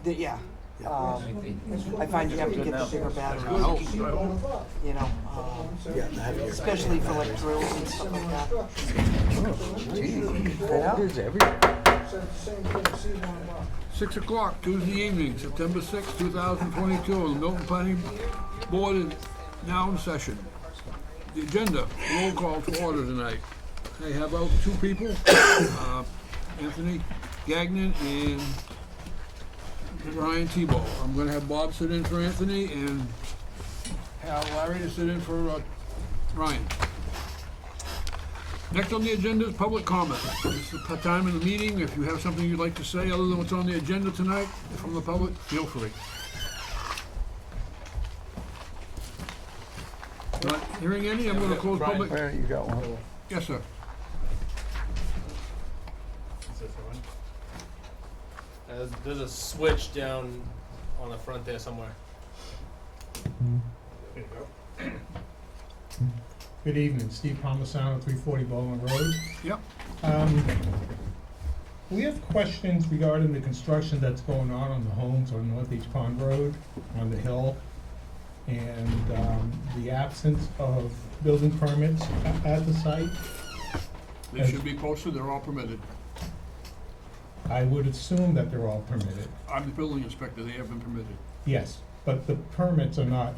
Yeah. Yeah. I find you have to get the bigger batteries, you know, Yeah, the heavier. especially for like drills and stuff like that. Folders everywhere. 6 o'clock, Tuesday evening, September 6, 2022. The Milton Planning Board is now in session. The agenda, roll call to order tonight. I have out two people, Anthony Gagnon and Ryan Tebow. I'm gonna have Bob sit in for Anthony and have Larry to sit in for Ryan. Next on the agenda is public comment. This is the time of the meeting. If you have something you'd like to say other than what's on the agenda tonight from the public, feel free. Not hearing any, I'm gonna close public. Where, you got one? Yes, sir. There's a switch down on the front there somewhere. Good evening, Steve Palmisano, 340 Bowman Road. Yep. We have questions regarding the construction that's going on the homes on North East Pond Road, on the hill, and the absence of building permits at the site. They should be posted, they're all permitted. I would assume that they're all permitted. I'm the building inspector, they have been permitted. Yes, but the permits are not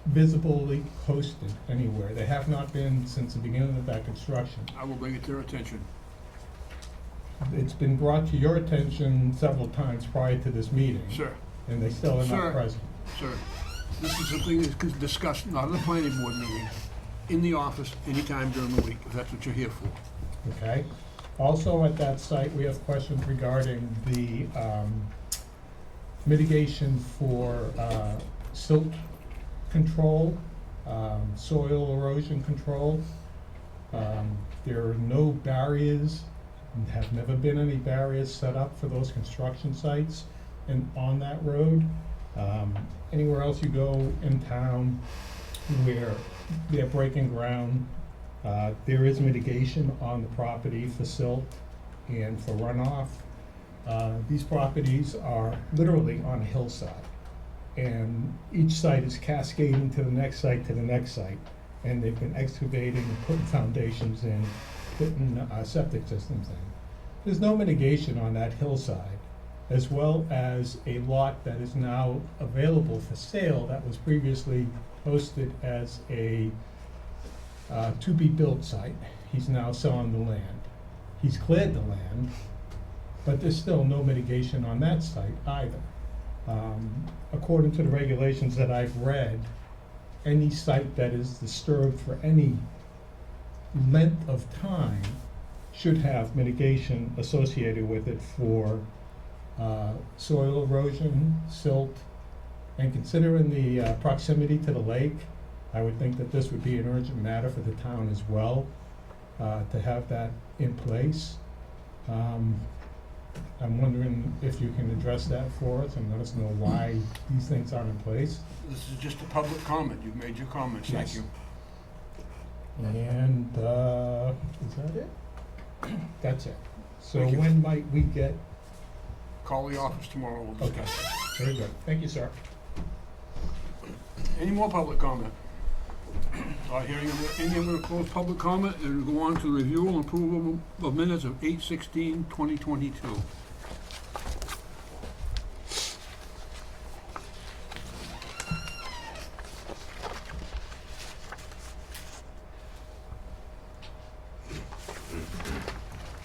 visibly posted anywhere. They have not been since the beginning of that construction. I will bring it to their attention. It's been brought to your attention several times prior to this meeting. Sir, And they still are Sir. not present. sir, this is something that's discussed, not at a planning board meeting, in the office, anytime during the week, if that's what you're here for. Okay? Also at that site, we have questions regarding the mitigation for silt control, soil erosion control. There are no barriers, and have never been any barriers set up for those construction sites and on that road. Anywhere else you go in town where they're breaking ground, there is mitigation on the property for silt and for runoff. These properties are literally on a hillside, and each site is cascading to the next site, to the next site. And they've been excavating, putting foundations in, putting septic systems in. There's no mitigation on that hillside, as well as a lot that is now available for sale that was previously posted as a to-be-built site. He's now selling the land. He's cleared the land, but there's still no mitigation on that site either. According to the regulations that I've read, any site that is disturbed for any length of time should have mitigation associated with it for soil erosion, silt, and considering the proximity to the lake, I would think that this would be an urgent matter for the town as well, to have that in place. I'm wondering if you can address that for us and let us know why these things aren't in place. This is just a public comment, you've made your comments, thank Yes. you. And, is that it? That's it. So Thank you. when might we get, Call the office tomorrow, we'll okay, discuss. very good. Thank you, sir. Any more public comment? Hearing any, I'm gonna close public comment and go on to review and approval of minutes of 8/16/2022.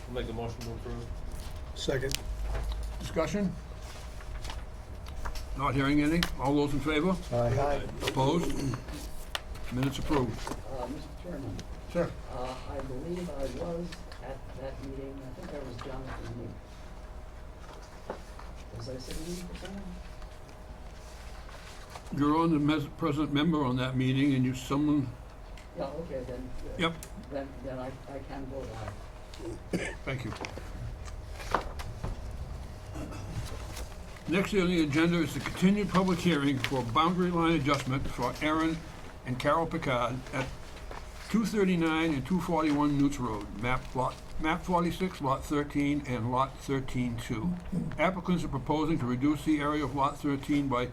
I'll make a motion to approve. Second. Discussion? Not hearing any, all those in favor? Aye. Opposed? Minutes approved. Mr. Chairman, Sir? I believe I was at that meeting. I think I was Jonathan Meek. Was I sitting in for someone? You're on the present member on that meeting, and you, someone, Yeah, okay, then. Yep. Then I can vote aye. thank you. Next on the agenda is the continued public hearing for boundary line adjustment for Aaron and Carol Picard at 239 and 241 Newts Road, map lot Map 46, Lot 13, and Lot 13-2. Applicants are proposing to reduce the area of Lot 13 by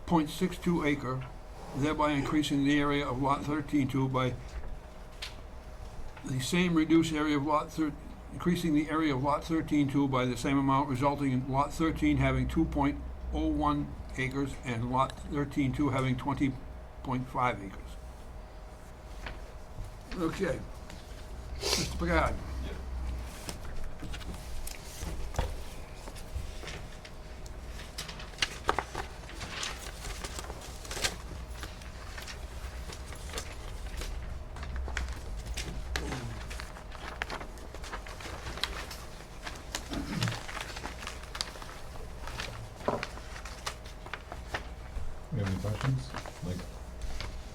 .62 acre, thereby increasing the area of Lot 13-2 by the same reduced area of increasing the area of Lot 13-2 by the same amount, resulting in Lot 13 having 2.01 acres and Lot 13-2 having 20.5 acres. Okay. Mr. Pagad. We have any questions? Like,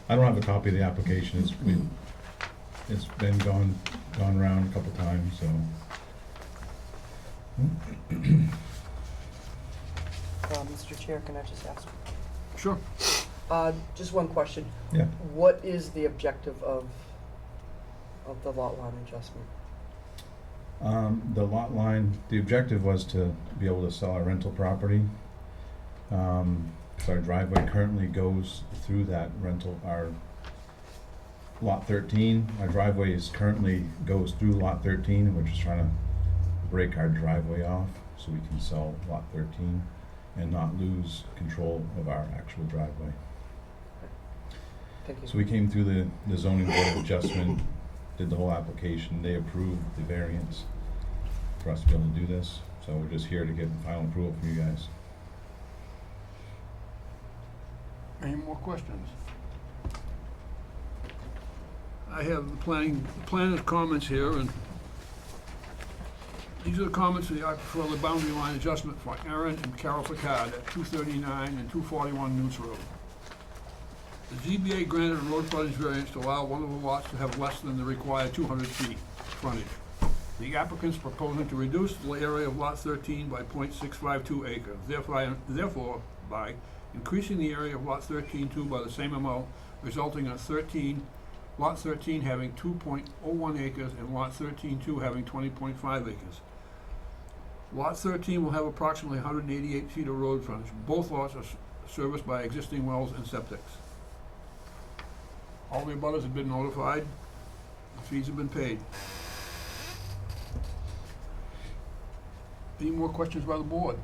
I don't have a copy of the application, it's been gone around a couple times, so. Mr. Chair, can I just ask? Sure. Just one question. Yeah, What is the objective of the lot line adjustment? the lot line, the objective was to be able to sell our rental property. So our driveway currently goes through that rental, our lot 13. Our driveway currently goes through lot 13, and we're just trying to break our driveway off so we can sell lot 13 and not lose control of our actual driveway. Thank you. So we came through the zoning board of adjustment, did the whole application, they approved the variance for us to be able to do this, so we're just here to get final approval from you guys. Any more questions? I have the planner's comments here, and these are the comments for the boundary line adjustment for Aaron and Carol Picard at 239 and 241 News Road. The ZBA granted a road frontage variance to allow one of the lots to have less than the required 200 feet frontage. The applicant's proposing to reduce the area of lot 13 by .652 acres. Therefore, by increasing the area of lot 13-2 by the same amount, resulting in lot 13 having 2.01 acres and lot 13-2 having 20.5 acres. Lot 13 will have approximately 188 feet of road frontage. Both lots are serviced by existing wells and septics. All the abutters have been notified. The fees have been paid. Any more questions by the board?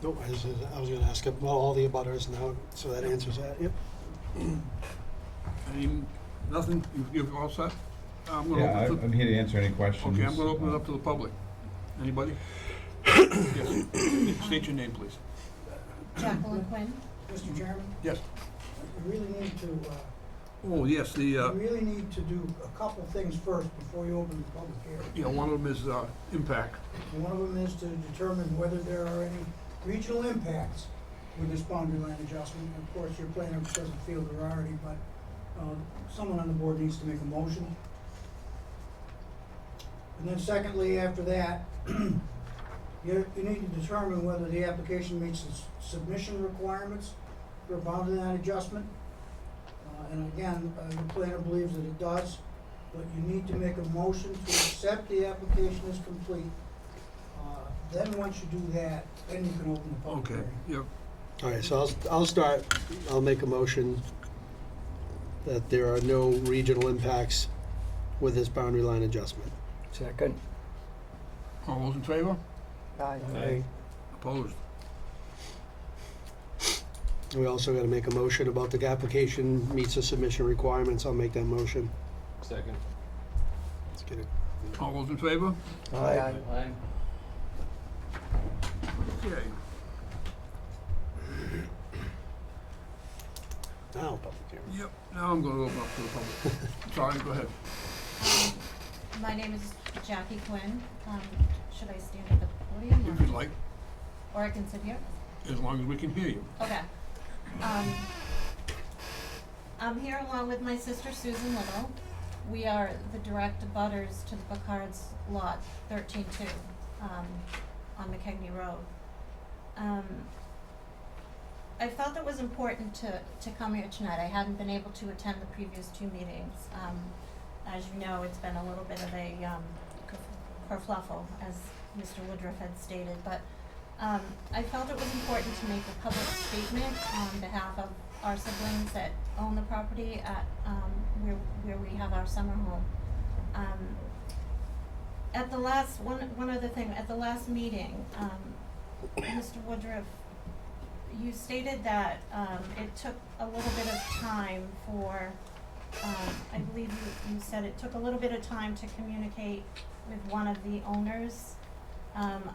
No, I was gonna ask about all the abutters now, so that answers that, yep. Nothing? You're all set? I'm gonna Yeah, open it I'm here to answer any questions. Okay, I'm gonna open it up to the public. Anybody? Yes. State your name, please. Jacqueline Quinn. Mr. Chairman, Yes. you really need to, Oh, yes, you really need to do a couple things first before you open the public hearing. one of them is impact. And one of them is to determine whether there are any regional impacts with this boundary line adjustment. Of course, your planner doesn't feel there are any, but someone on the board needs to make a motion. And then secondly, after that, you need to determine whether the application meets the submission requirements for a boundary line adjustment. And again, the planner believes that it does, but you need to make a motion to accept the application as complete. Then once you do that, then you can open the public Okay, hearing. yep. All right, so I'll make a motion that there are no regional impacts with this boundary line adjustment. Second. All those in favor? Aye. Opposed? We also gotta make a motion about the application meets the submission requirements. I'll make that motion. Second. Let's get it. All those in favor? Aye. Okay. Now, public hearing. Yep, now I'm gonna open up to the public. Sorry, go ahead. My name is Jackie Quinn. Should I stand at the podium If you'd like, or I can sit here? as long as we can hear you. Okay. I'm here along with my sister Susan Little. We are the direct abutters to the Picard's lot 13-2 on McKegney Road. I felt it was important to come here tonight. I hadn't been able to attend the previous two meetings. as you know, it's been a little bit of a, kerfluffle, as Mr. Woodruff had stated, but, I felt it was important to make a public statement on behalf of our siblings that own the property at, where we have our summer home. At the last, one other thing, at the last meeting, Mr. Woodruff, you stated that, it took a little bit of time for, I believe you said it took a little bit of time to communicate with one of the owners,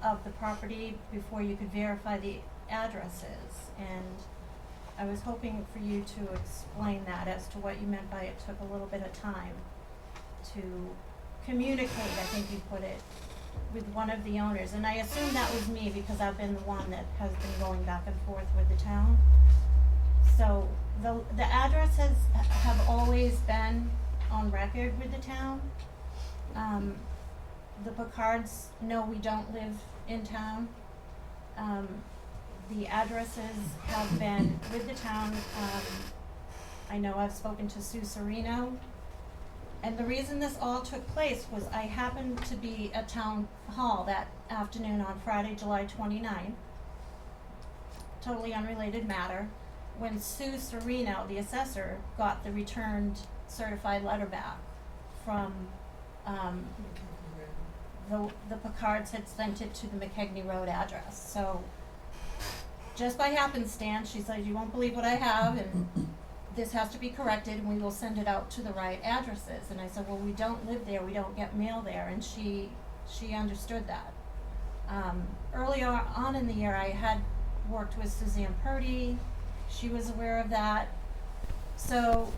of the property before you could verify the addresses. And I was hoping for you to explain that as to what you meant by it took a little bit of time to communicate, I think you put it, with one of the owners. And I assume that was me because I've been the one that has been going back and forth with the town. So the addresses have always been on record with the town. The Picards know we don't live in town. The addresses have been with the town. I know I've spoken to Sue Serino. And the reason this all took place was I happened to be at town hall that afternoon on Friday, July 29th. Totally unrelated matter. When Sue Serino, the assessor, got the returned certified letter back from, the Picards had sent it to the McKegney Road address. So just by happenstance, she said, "You won't believe what I have, and this has to be corrected, and we will send it out to the right addresses." And I said, "Well, we don't live there, we don't get mail there," and she understood that. Earlier on in the year, I had worked with Suzanne Purdy. She was aware of that. So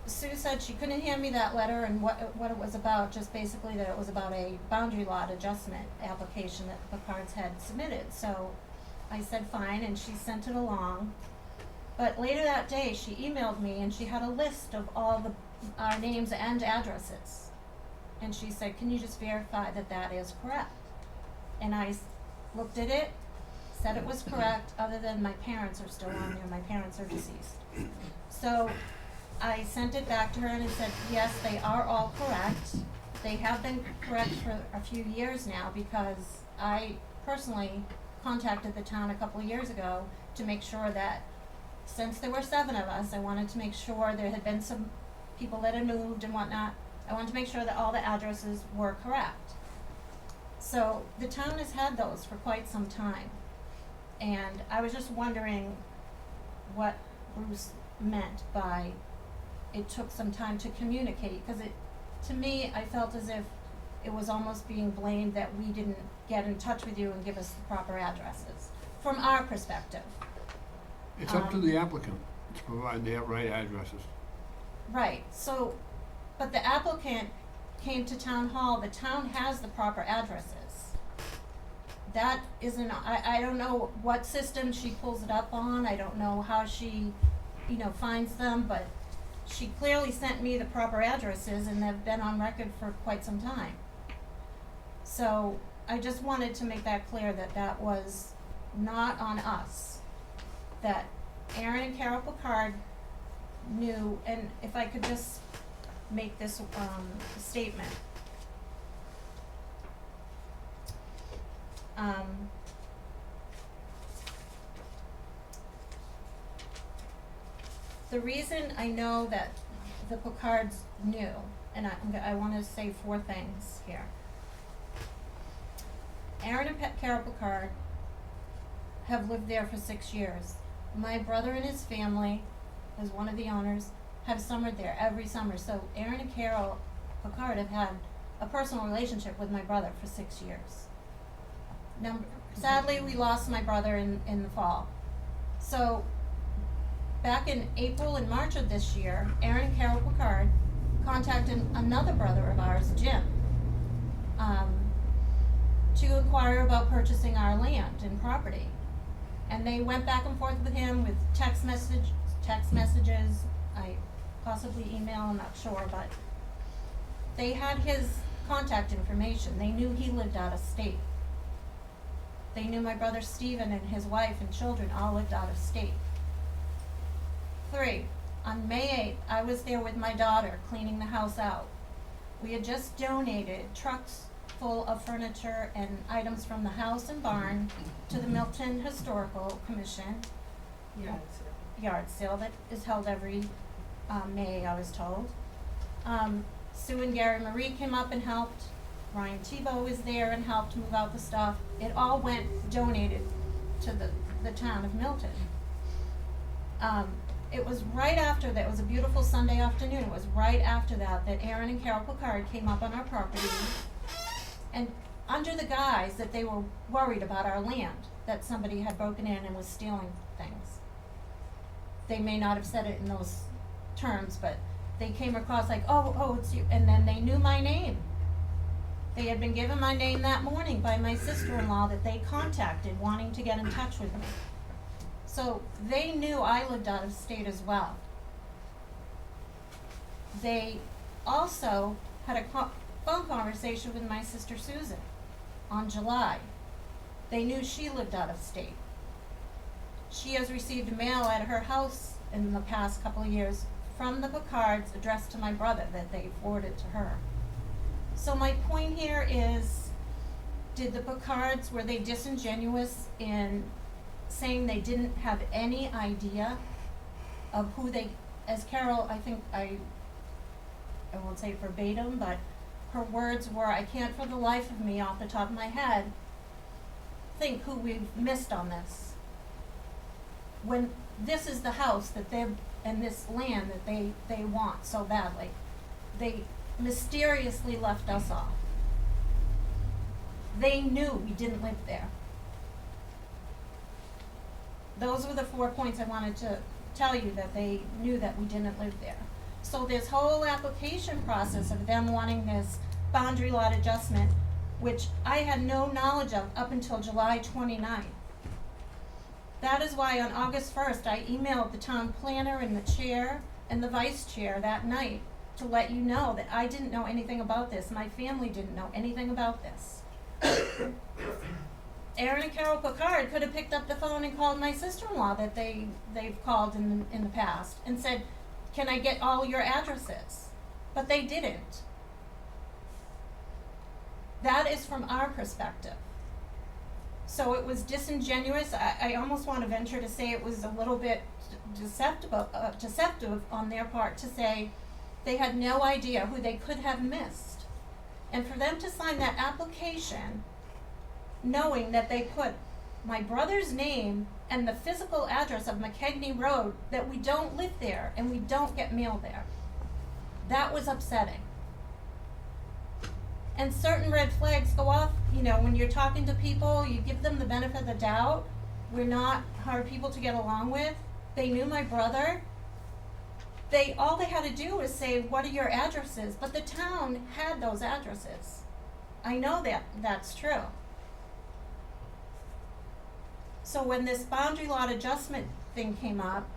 Sue said she couldn't hand me that letter and what it was about, just basically that it was about a boundary lot adjustment application that the Picards had submitted. So I said fine, and she sent it along. But later that day, she emailed me and she had a list of all our names and addresses. And she said, "Can you just verify that that is correct?" And I looked at it, said it was correct, other than my parents are still on there. My parents are deceased. So I sent it back to her and I said, yes, they are all correct. They have been correct for a few years now because I personally contacted the town a couple of years ago to make sure that, since there were 7 of us, I wanted to make sure there had been some people that had moved and whatnot. I wanted to make sure that all the addresses were correct. So the town has had those for quite some time. And I was just wondering what Bruce meant by it took some time to communicate, because to me, I felt as if it was almost being blamed that we didn't get in touch with you and give us the proper addresses, from our perspective. It's up to the applicant to provide the right addresses. Right, so, but the applicant came to town hall, the town has the proper addresses. That isn't, I don't know what system she pulls it up on, I don't know how she, finds them, but she clearly sent me the proper addresses and they've been on record for quite some time. So I just wanted to make that clear that that was not on us, that Aaron and Carol Picard knew, and if I could just make this statement. The reason I know that the Picards knew, and I want to say 4 things here. Aaron and Carol Picard have lived there for 6 years. My brother and his family, as one of the owners, have summered there every summer. So Aaron and Carol Picard have had a personal relationship with my brother for 6 years. Now, sadly, we lost my brother in the fall. So back in April and March of this year, Aaron and Carol Picard contacted another brother of ours, Jim, to inquire about purchasing our land and property. And they went back and forth with him with text messages, possibly email, I'm not sure, but they had his contact information. They knew he lived out of state. They knew my brother Stephen and his wife and children all lived out of state. 3, on May 8th, I was there with my daughter cleaning the house out. We had just donated trucks full of furniture and items from the house and barn to the Milton Historical Commission yard sale that is held every May, I was told. Sue and Gary Marie came up and helped. Ryan Tebow was there and helped move out the stuff. It all went donated to the town of Milton. It was right after that, it was a beautiful Sunday afternoon, it was right after that Aaron and Carol Picard came up on our property, and under the guise that they were worried about our land, that somebody had broken in and was stealing things. They may not have said it in those terms, but they came across like, oh, it's you, and then they knew my name. They had been given my name that morning by my sister-in-law that they contacted wanting to get in touch with me. So they knew I lived out of state as well. They also had a phone conversation with my sister Susan on July. They knew she lived out of state. She has received mail at her house in the past couple of years from the Picards addressed to my brother that they forwarded to her. So my point here is, did the Picards, were they disingenuous in saying they didn't have any idea of who they, as Carol, I think I won't say verbatim, but her words were, I can't for the life of me off the top of my head think who we've missed on this. When this is the house that they've, and this land that they want so badly, they mysteriously left us off. They knew we didn't live there. Those were the 4 points I wanted to tell you, that they knew that we didn't live there. So this whole application process of them wanting this boundary lot adjustment, which I had no knowledge of up until July 29th. That is why on August 1st, I emailed the town planner and the chair and the vice chair that night to let you know that I didn't know anything about this. My family didn't know anything about this. Aaron and Carol Picard could have picked up the phone and called my sister-in-law that they've called in the past and said, can I get all your addresses? But they didn't. That is from our perspective. So it was disingenuous. I almost want to venture to say it was a little bit deceptive on their part to say they had no idea who they could have missed. And for them to sign that application knowing that they put my brother's name and the physical address of McKegney Road, that we don't live there and we don't get mail there. That was upsetting. And certain red flags go off, you know, when you're talking to people, you give them the benefit of the doubt. We're not hard people to get along with. They knew my brother. All they had to do was say, what are your addresses? But the town had those addresses. I know that that's true. So when this boundary lot adjustment thing came up,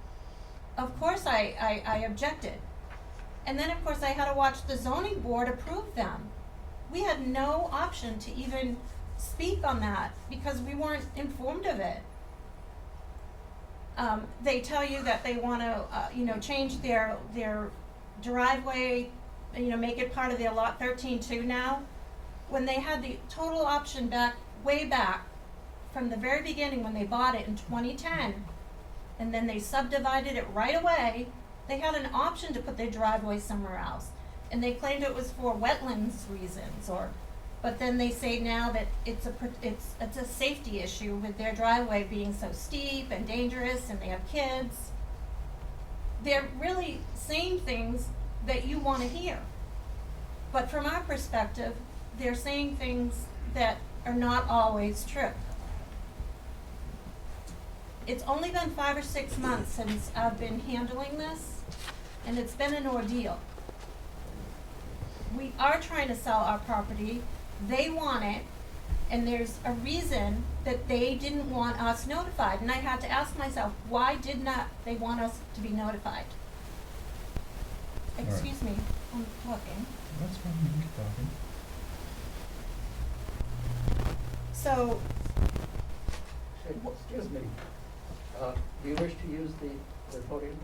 of course I objected. And then of course I had to watch the zoning board approve them. We had no option to even speak on that because we weren't informed of it. They tell you that they want to, change their driveway, make it part of their lot 13-2 now. When they had the total option way back from the very beginning when they bought it in 2010, and then they subdivided it right away, they had an option to put their driveway somewhere else. And they claimed it was for wetlands reasons, but then they say now that it's a safety issue with their driveway being so steep and dangerous, and they have kids. They're really saying things that you want to hear. But from our perspective, they're saying things that are not always true. It's only been 5 or 6 months since I've been handling this, and it's been an ordeal. We are trying to sell our property. They want it, and there's a reason that they didn't want us notified. And I had to ask myself, why did not they want us to be notified? Excuse me, I'm talking. That's fine, you can keep talking. So, Excuse me, do you wish to use the podium?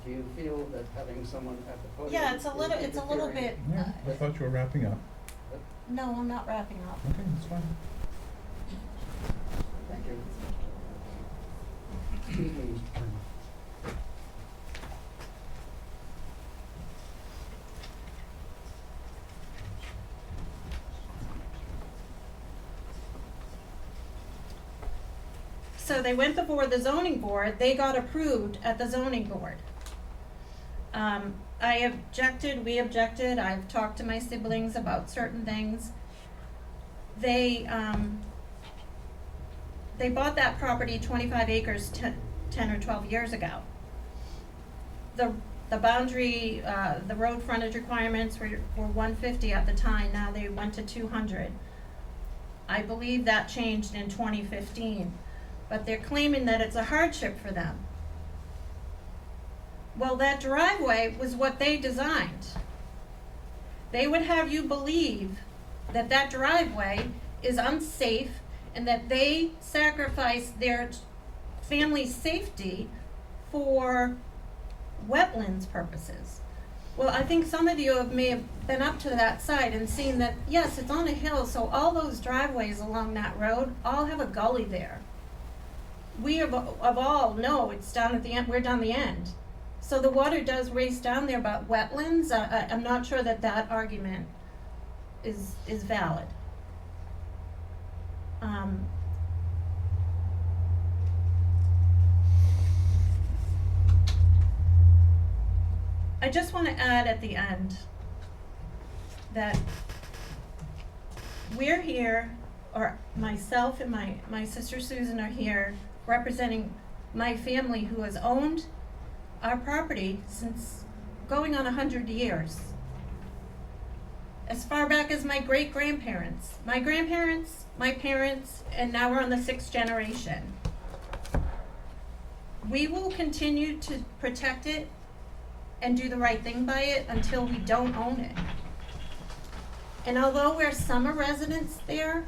Do you feel that having someone at the podium? Yeah, it's a little interfering- bit, Yeah, I thought you were wrapping up. no, I'm not wrapping up. Okay, that's fine. Thank you. Excuse me, Mr. Chairman. So they went before the zoning board, they got approved at the zoning board. I objected, we objected, I've talked to my siblings about certain things. They bought that property, 25 acres, 10 or 12 years ago. The boundary, the road frontage requirements were 150 at the time, now they went to 200. I believe that changed in 2015, but they're claiming that it's a hardship for them. Well, that driveway was what they designed. They would have you believe that that driveway is unsafe and that they sacrifice their family's safety for wetlands purposes. Well, I think some of you may have been up to that site and seen that, yes, it's on a hill, so all those driveways along that road all have a gully there. We of all know it's down at the end, we're down the end. So the water does race down there, but wetlands, I'm not sure that that argument is valid. I just want to add at the end that we're here, or myself and my sister Susan are here representing my family who has owned our property since going on 100 years. As far back as my great-grandparents, my grandparents, my parents, and now we're on the 6th generation. We will continue to protect it and do the right thing by it until we don't own it. And although we're summer residents there,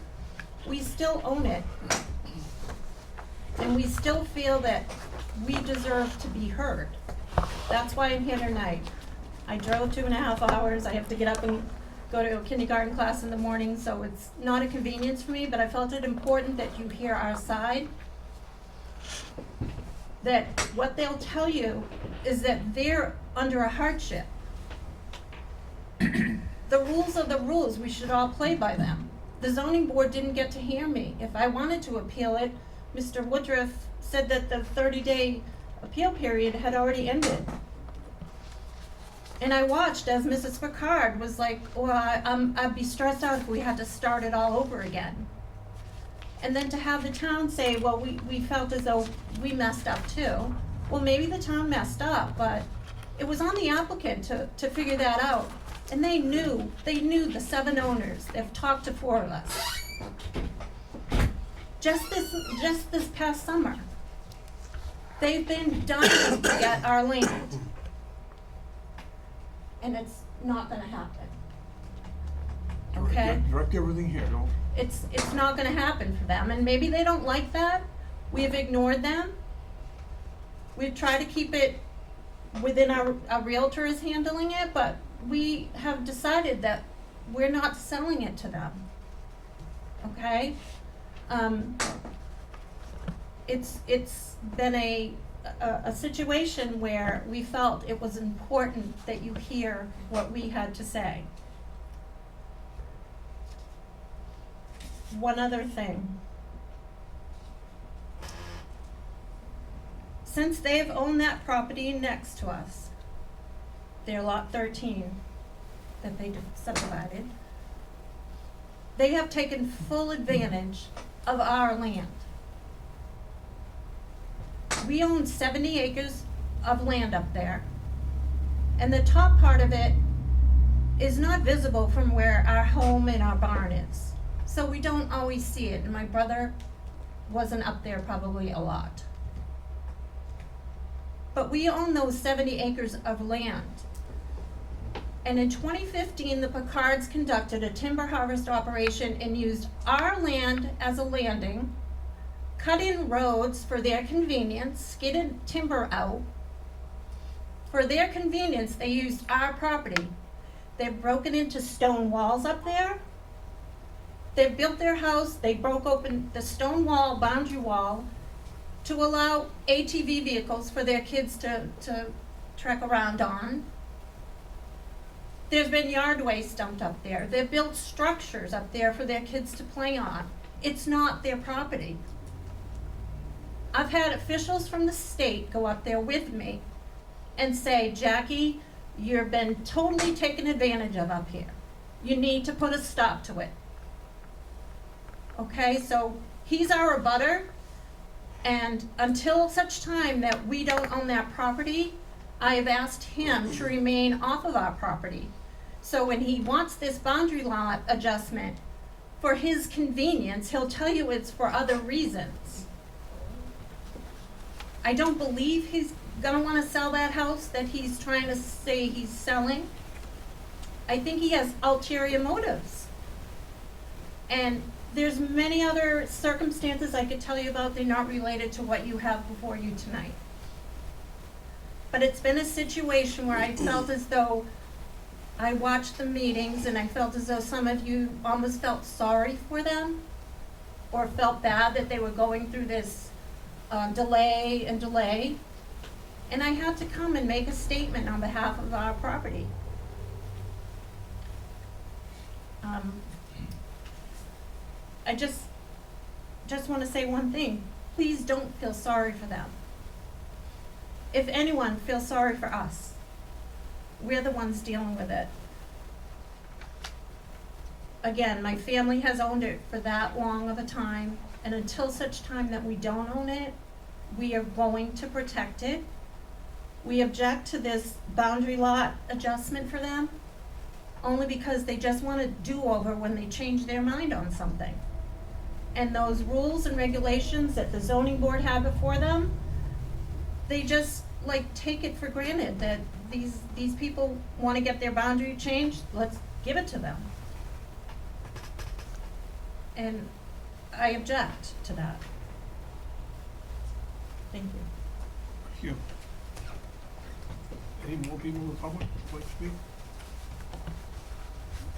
we still own it. And we still feel that we deserve to be heard. That's why I'm here tonight. I drove 2.5 hours. I have to get up and go to a kindergarten class in the morning, so it's not a convenience for me, but I felt it important that you hear our side. That what they'll tell you is that they're under a hardship. The rules are the rules. We should all play by them. The zoning board didn't get to hear me. If I wanted to appeal it, Mr. Woodruff said that the 30-day appeal period had already ended. And I watched as Mrs. Picard was like, well, I'd be stressed out if we had to start it all over again. And then to have the town say, well, we felt as though we messed up too. Well, maybe the town messed up, but it was on the applicant to figure that out. And they knew the 7 owners. They've talked to 4 of us. Just this past summer. They've been dying to get our land. And it's not gonna happen. Okay? Direct everything here, don't. It's not gonna happen for them, and maybe they don't like that. We have ignored them. We've tried to keep it within our realtor is handling it, but we have decided that we're not selling it to them. Okay? It's been a situation where we felt it was important that you hear what we had to say. One other thing. Since they've owned that property next to us, their lot 13 that they subdivided, they have taken full advantage of our land. We own 70 acres of land up there, and the top part of it is not visible from where our home and our barn is. So we don't always see it, and my brother wasn't up there probably a lot. But we own those 70 acres of land. And in 2015, the Picards conducted a timber harvest operation and used our land as a landing, cut in roads for their convenience, skidded timber out, For their convenience, they used our property. They've broken into stone walls up there. They've built their house, they broke open the stone wall, boundary wall, to allow ATV vehicles for their kids to trek around on. There's been yard waste dumped up there. They've built structures up there for their kids to play on. It's not their property. I've had officials from the state go up there with me and say, Jackie, you've been totally taken advantage of up here. You need to put a stop to it. Okay, so he's our abutter, and until such time that we don't own that property, I have asked him to remain off of our property. So when he wants this boundary lot adjustment for his convenience, he'll tell you it's for other reasons. I don't believe he's gonna wanna sell that house that he's trying to say he's selling. I think he has ulterior motives. And there's many other circumstances I could tell you about, they're not related to what you have before you tonight. But it's been a situation where I felt as though I watched the meetings and I felt as though some of you almost felt sorry for them or felt bad that they were going through this delay. And I had to come and make a statement on behalf of our property. I just want to say one thing. Please don't feel sorry for them. If anyone feels sorry for us, we're the ones dealing with it. Again, my family has owned it for that long of a time, and until such time that we don't own it, we are going to protect it. We object to this boundary lot adjustment for them, only because they just want a do-over when they change their mind on something. And those rules and regulations that the zoning board had before them, they just like take it for granted that these people want to get their boundary changed, let's give it to them. And I object to that. Thank you. Thank you. Any more people in the public would like to speak?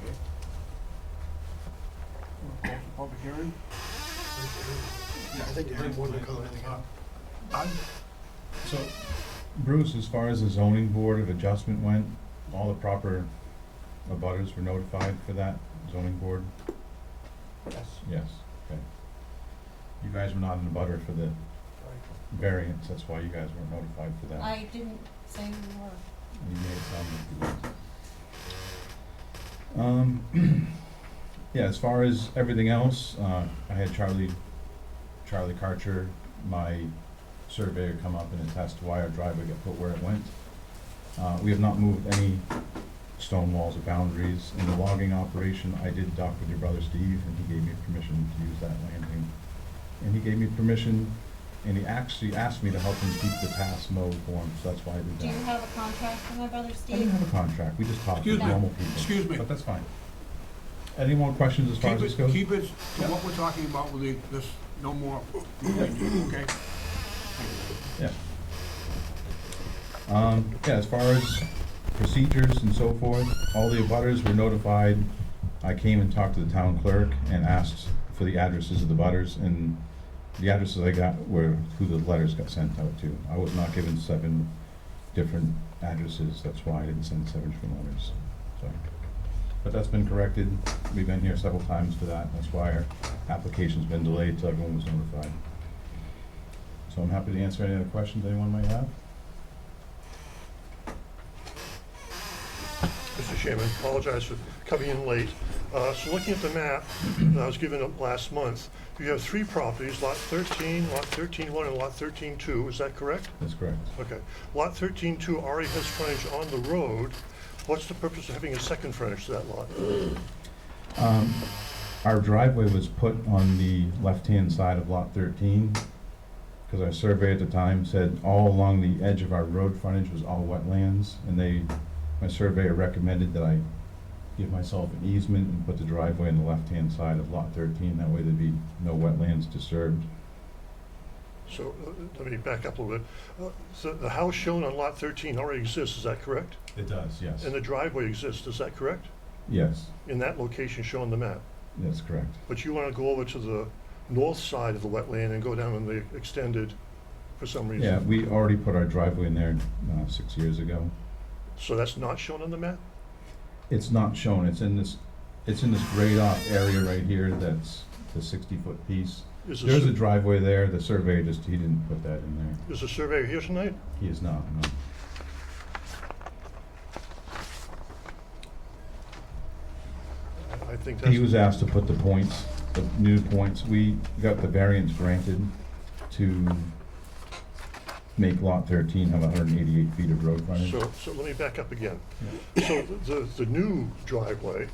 Okay. Wanna close the public hearing? I think you had one to comment. Done? So, Bruce, as far as the zoning board of adjustment went, all the proper abutters were notified for that zoning board? Yes. Yes, okay. You guys were not an abutter for the variance, that's why you guys weren't notified for that. I didn't say we were. You made it sound like you was. Yeah, as far as everything else, I had Charlie Karcher, my surveyor, come up and attest to why our driveway got put where it went. We have not moved any stone walls or boundaries. In the logging operation, I did talk with your brother Steve, and he gave me permission to use that landing. And he gave me permission, and he actually asked me to help him keep the pass mowed for him, so that's why I did that. Do you have a contract from my brother I Steve? didn't have a contract, we just talked Excuse as me. normal people. Excuse me. But that's fine. Any more questions as far as this goes? Keep it to what we're talking about with this, no more, okay? Yeah. Yeah, as far as procedures and so forth, all the abutters were notified. I came and talked to the town clerk and asked for the addresses of the abutters, and the addresses I got were who the letters got sent out to. I was not given 7 different addresses, that's why I didn't send 7 different letters, so. But that's been corrected, we've been here several times for that, that's why our application's been delayed till everyone was notified. So I'm happy to answer any other questions anyone might have. Mr. Chairman, apologize for coming in late. So looking at the map that I was given last month, you have 3 properties, Lot 13, Lot 13-1, and Lot 13-2, is that correct? That's correct. Okay. Lot 13-2 already has frontage on the road. What's the purpose of having a second frontage to that lot? Our driveway was put on the left-hand side of Lot 13, because our survey at the time said all along the edge of our road frontage was all wetlands, and my surveyor recommended that I give myself an easement and put the driveway on the left-hand side of Lot 13, that way there'd be no wetlands disturbed. So, let me back up a little bit. So the house shown on lot 13 already exists, is that correct? It does, yes. And the driveway exists, is that correct? Yes, In that location shown on the map? that's correct. But you want to go over to the north side of the wetland and go down on the extended for some reason? Yeah, we already put our driveway in there 6 years ago. So that's not shown on the map? It's not shown, it's in this grayed off area right here, that's the 60-foot piece. Is the There's a sur- driveway there, the surveyor he didn't put that in there. Is the surveyor here tonight? He is not, no. I think that's. He was asked to put the points, the new points. We got the variance granted to make lot 13 have 188 feet of road frontage. So let me back up again. So the new driveway,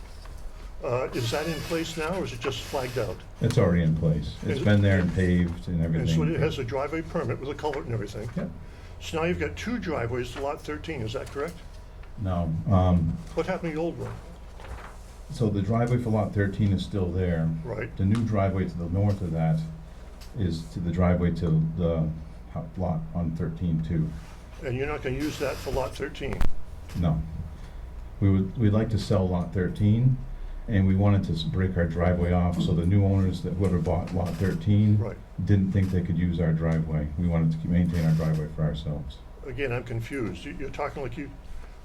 is that in place now, or is it just flagged out? It's already in place. It's been there and paved and And everything. so it has a driveway permit with a culvert and everything? Yep. So now you've got two driveways to lot 13, is that correct? No, What happened to the old one? so the driveway for lot 13 is still there. Right, The new driveway to the north of that is to the driveway to the lot on 13 too. and you're not gonna use that for lot 13? No. We'd like to sell lot 13, and we wanted to break our driveway off, so the new owners, that whoever bought lot 13, Right. didn't think they could use our driveway. We wanted to maintain our driveway for ourselves. Again, I'm confused. You're talking like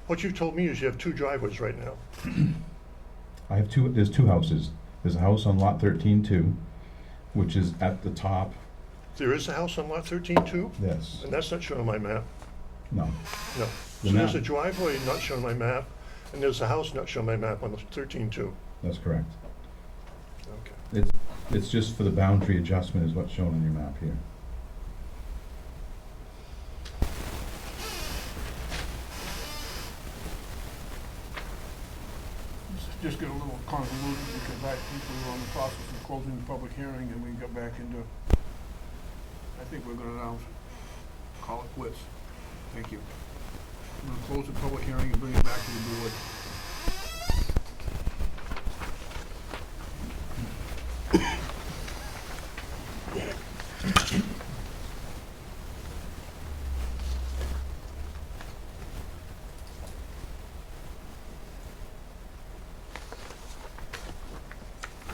what you've told me is you have two driveways right now. There's two houses. There's a house on lot 13 too, which is at the top. There is a house on lot 13 too? Yes. And that's not shown on my map? No. No. The So there's map- a driveway not shown on my map, and there's a house not shown on my map on the 13 too? That's correct. Okay. It's just for the boundary adjustment is what's shown on your map here. Just get a little convoluted because I think we were on the process of closing the public hearing and we got back into, I think we're gonna now call it quits. Thank you. I'm gonna close the public hearing and bring it back to the board.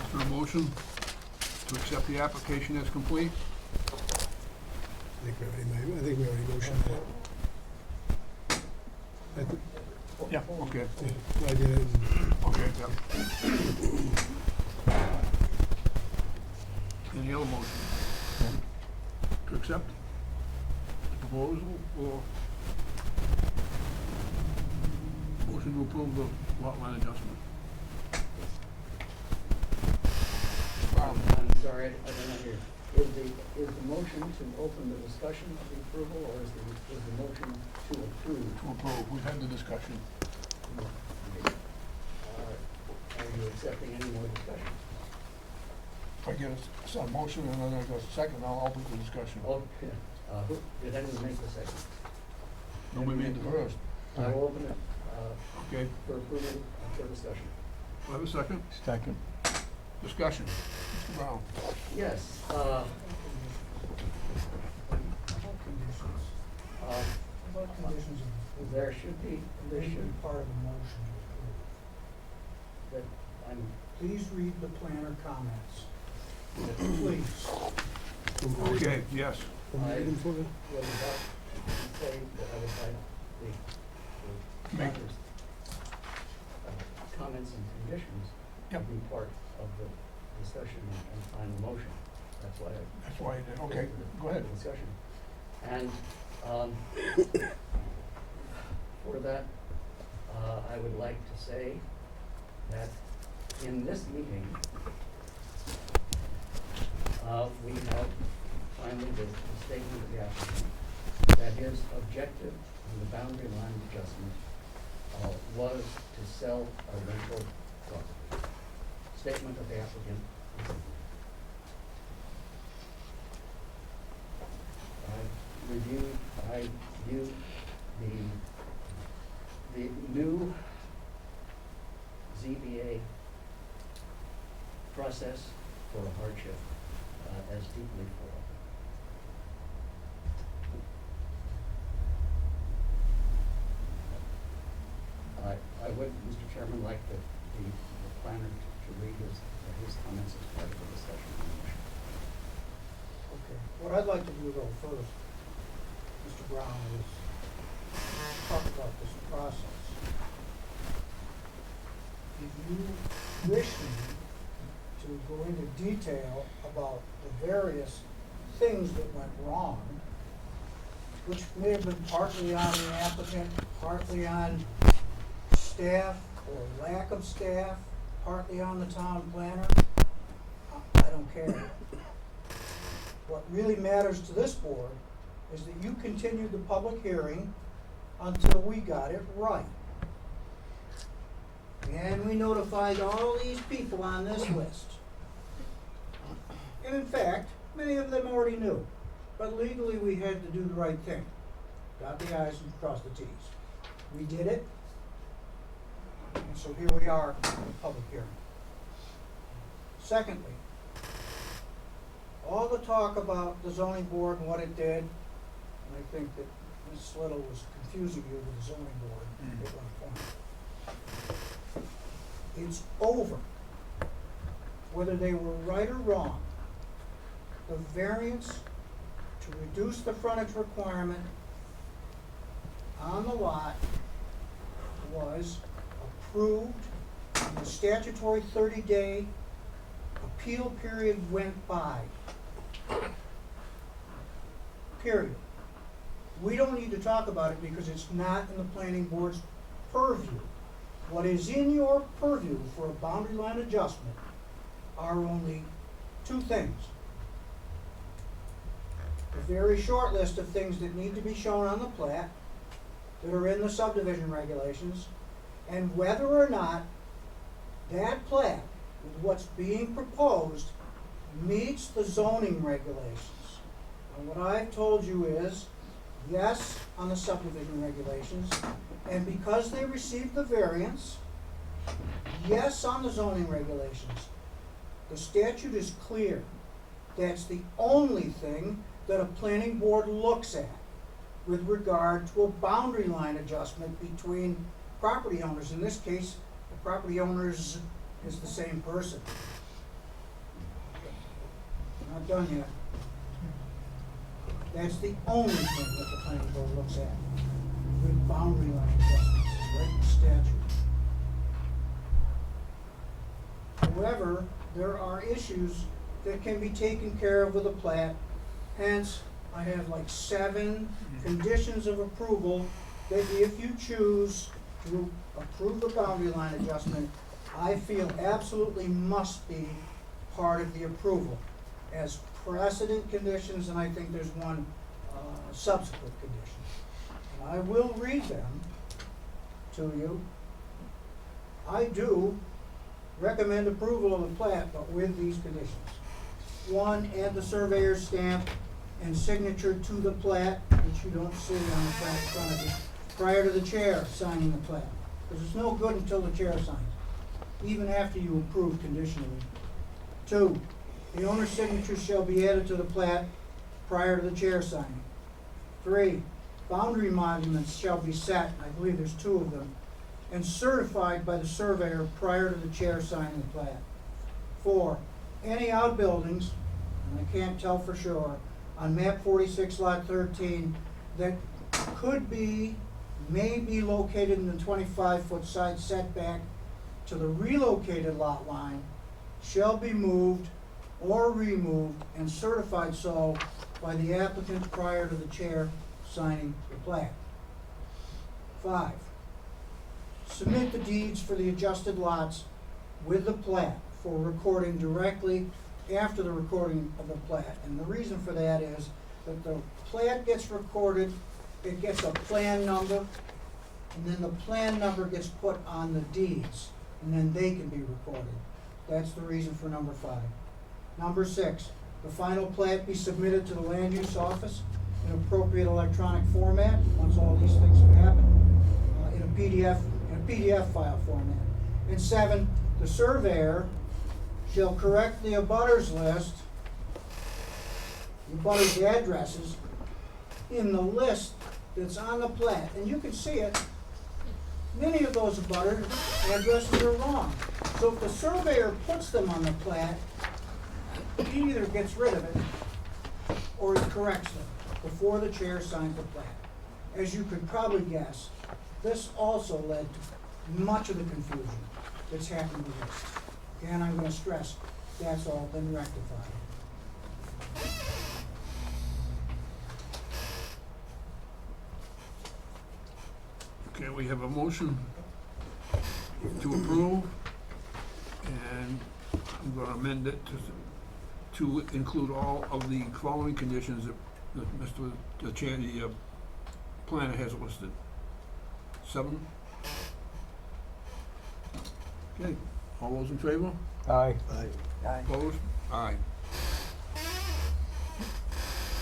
Is there a motion to accept the application as complete? I think we already motioned that. I thi- Yeah. Okay, yeah, I did it. okay, yeah. Any other motion? To accept the proposal or motion to approve the lot line adjustment? I'm sorry, I don't hear. Is the motion to open the discussion of the approval, or is the motion to approve? To approve, we've had the discussion. Are you accepting any more discussion? If I get a motion and then I go second, I'll open the discussion. Oh, yeah. Did anyone make the second? Nobody made the first. I will open it, Okay, for approval, for discussion. do I have a second? Second. Discussion. Mr. Brown. Yes, About conditions, about conditions of there should be, approval, they should be part of the motion to that I'm, approve. Please read the planner comments. Please. Okay, yes. I'm waiting for it. was about to say that I would like the Make- planner's, comments and conditions to Yep. be part of the discussion and final motion. That's why I. That's why you did, okay, go ahead. the Discussion. And, for that, I would like to say that in this meeting, we have finally the statement of the applicant that his objective in the boundary line adjustment was to sell a rental property. Statement of the applicant. I viewed the new ZBA process for a hardship as deeply flawed. would, Mr. Chairman, like the planner to read his comments as part of the discussion on the motion. Okay, what I'd like to do though first, Mr. Brown, is talk about this process. If you wish me to go into detail about the various things that went wrong, which may have been partly on the applicant, partly on staff or lack of staff, partly on the town planner, I don't care. What really matters to this board is that you continued the public hearing until we got it right. And we notified all these people on this list. And in fact, many of them already knew, but legally we had to do the right thing. Dot the i's and cross the t's. We did it, and so here we are in the public hearing. Secondly, all the talk about the zoning board and what it did, and I think that Ms. Little was confusing you with the zoning board at one point. It's over. Whether they were right or wrong, the variance to reduce the frontage requirement on the lot was approved, and the statutory 30-day appeal period went by. Period. We don't need to talk about it because it's not in the planning board's purview. What is in your purview for a boundary line adjustment are only two things. A very short list of things that need to be shown on the plat that are in the subdivision regulations, and whether or not that plat with what's being proposed meets the zoning regulations. And what I've told you is, yes, on the subdivision regulations, and because they received the variance, yes, on the zoning regulations. The statute is clear. That's the only thing that a planning board looks at with regard to a boundary line adjustment between property owners. In this case, the property owners is the same person. I'm not done yet. That's the only thing that the planning board looks at with boundary line adjustments, right in the statute. However, there are issues that can be taken care of with a plat. Hence, I have like 7 conditions of approval that if you choose to approve the boundary line adjustment, I feel absolutely must be part of the approval as precedent conditions, and I think there's one subsequent condition. And I will read them to you. I do recommend approval of the plat, but with these conditions. 1, add the surveyor's stamp and signature to the plat, which you don't see on the plat in front of you, prior to the chair signing the plat. Because it's no good until the chair signs, even after you approve conditionally. 2, the owner's signature shall be added to the plat prior to the chair signing. 3, boundary monuments shall be set, I believe there's 2 of them, and certified by the surveyor prior to the chair signing the plat. 4, any outbuildings, and I can't tell for sure, on map 46 lot 13 that could be, may be located in the 25-foot side setback to the relocated lot line shall be moved or removed and certified so by the applicant prior to the chair signing the plat. 5, submit the deeds for the adjusted lots with the plat for recording directly after the recording of the plat. And the reason for that is that the plat gets recorded, it gets a plan number, and then the plan number gets put on the deeds, and then they can be recorded. That's the reason for number 5. Number 6, the final plat be submitted to the land use office in appropriate electronic format, once all these things have happened, in a PDF file format. And 7, the surveyor shall correct the abutters list, the abutters addresses, in the list that's on the plat. And you can see it many of those abutter addresses are wrong. So if the surveyor puts them on the plat, he either gets rid of it or he corrects them before the chair signs the plat. As you could probably guess, this also led to much of the confusion that's happened with this. And I'm gonna stress, that's all been rectified. Okay, we have a motion to approve, and I'm gonna amend it to include all of the following conditions that Mr. the Chair, the planner has listed. 7? Okay, all those in favor? Aye. Aye. Opposed? Aye.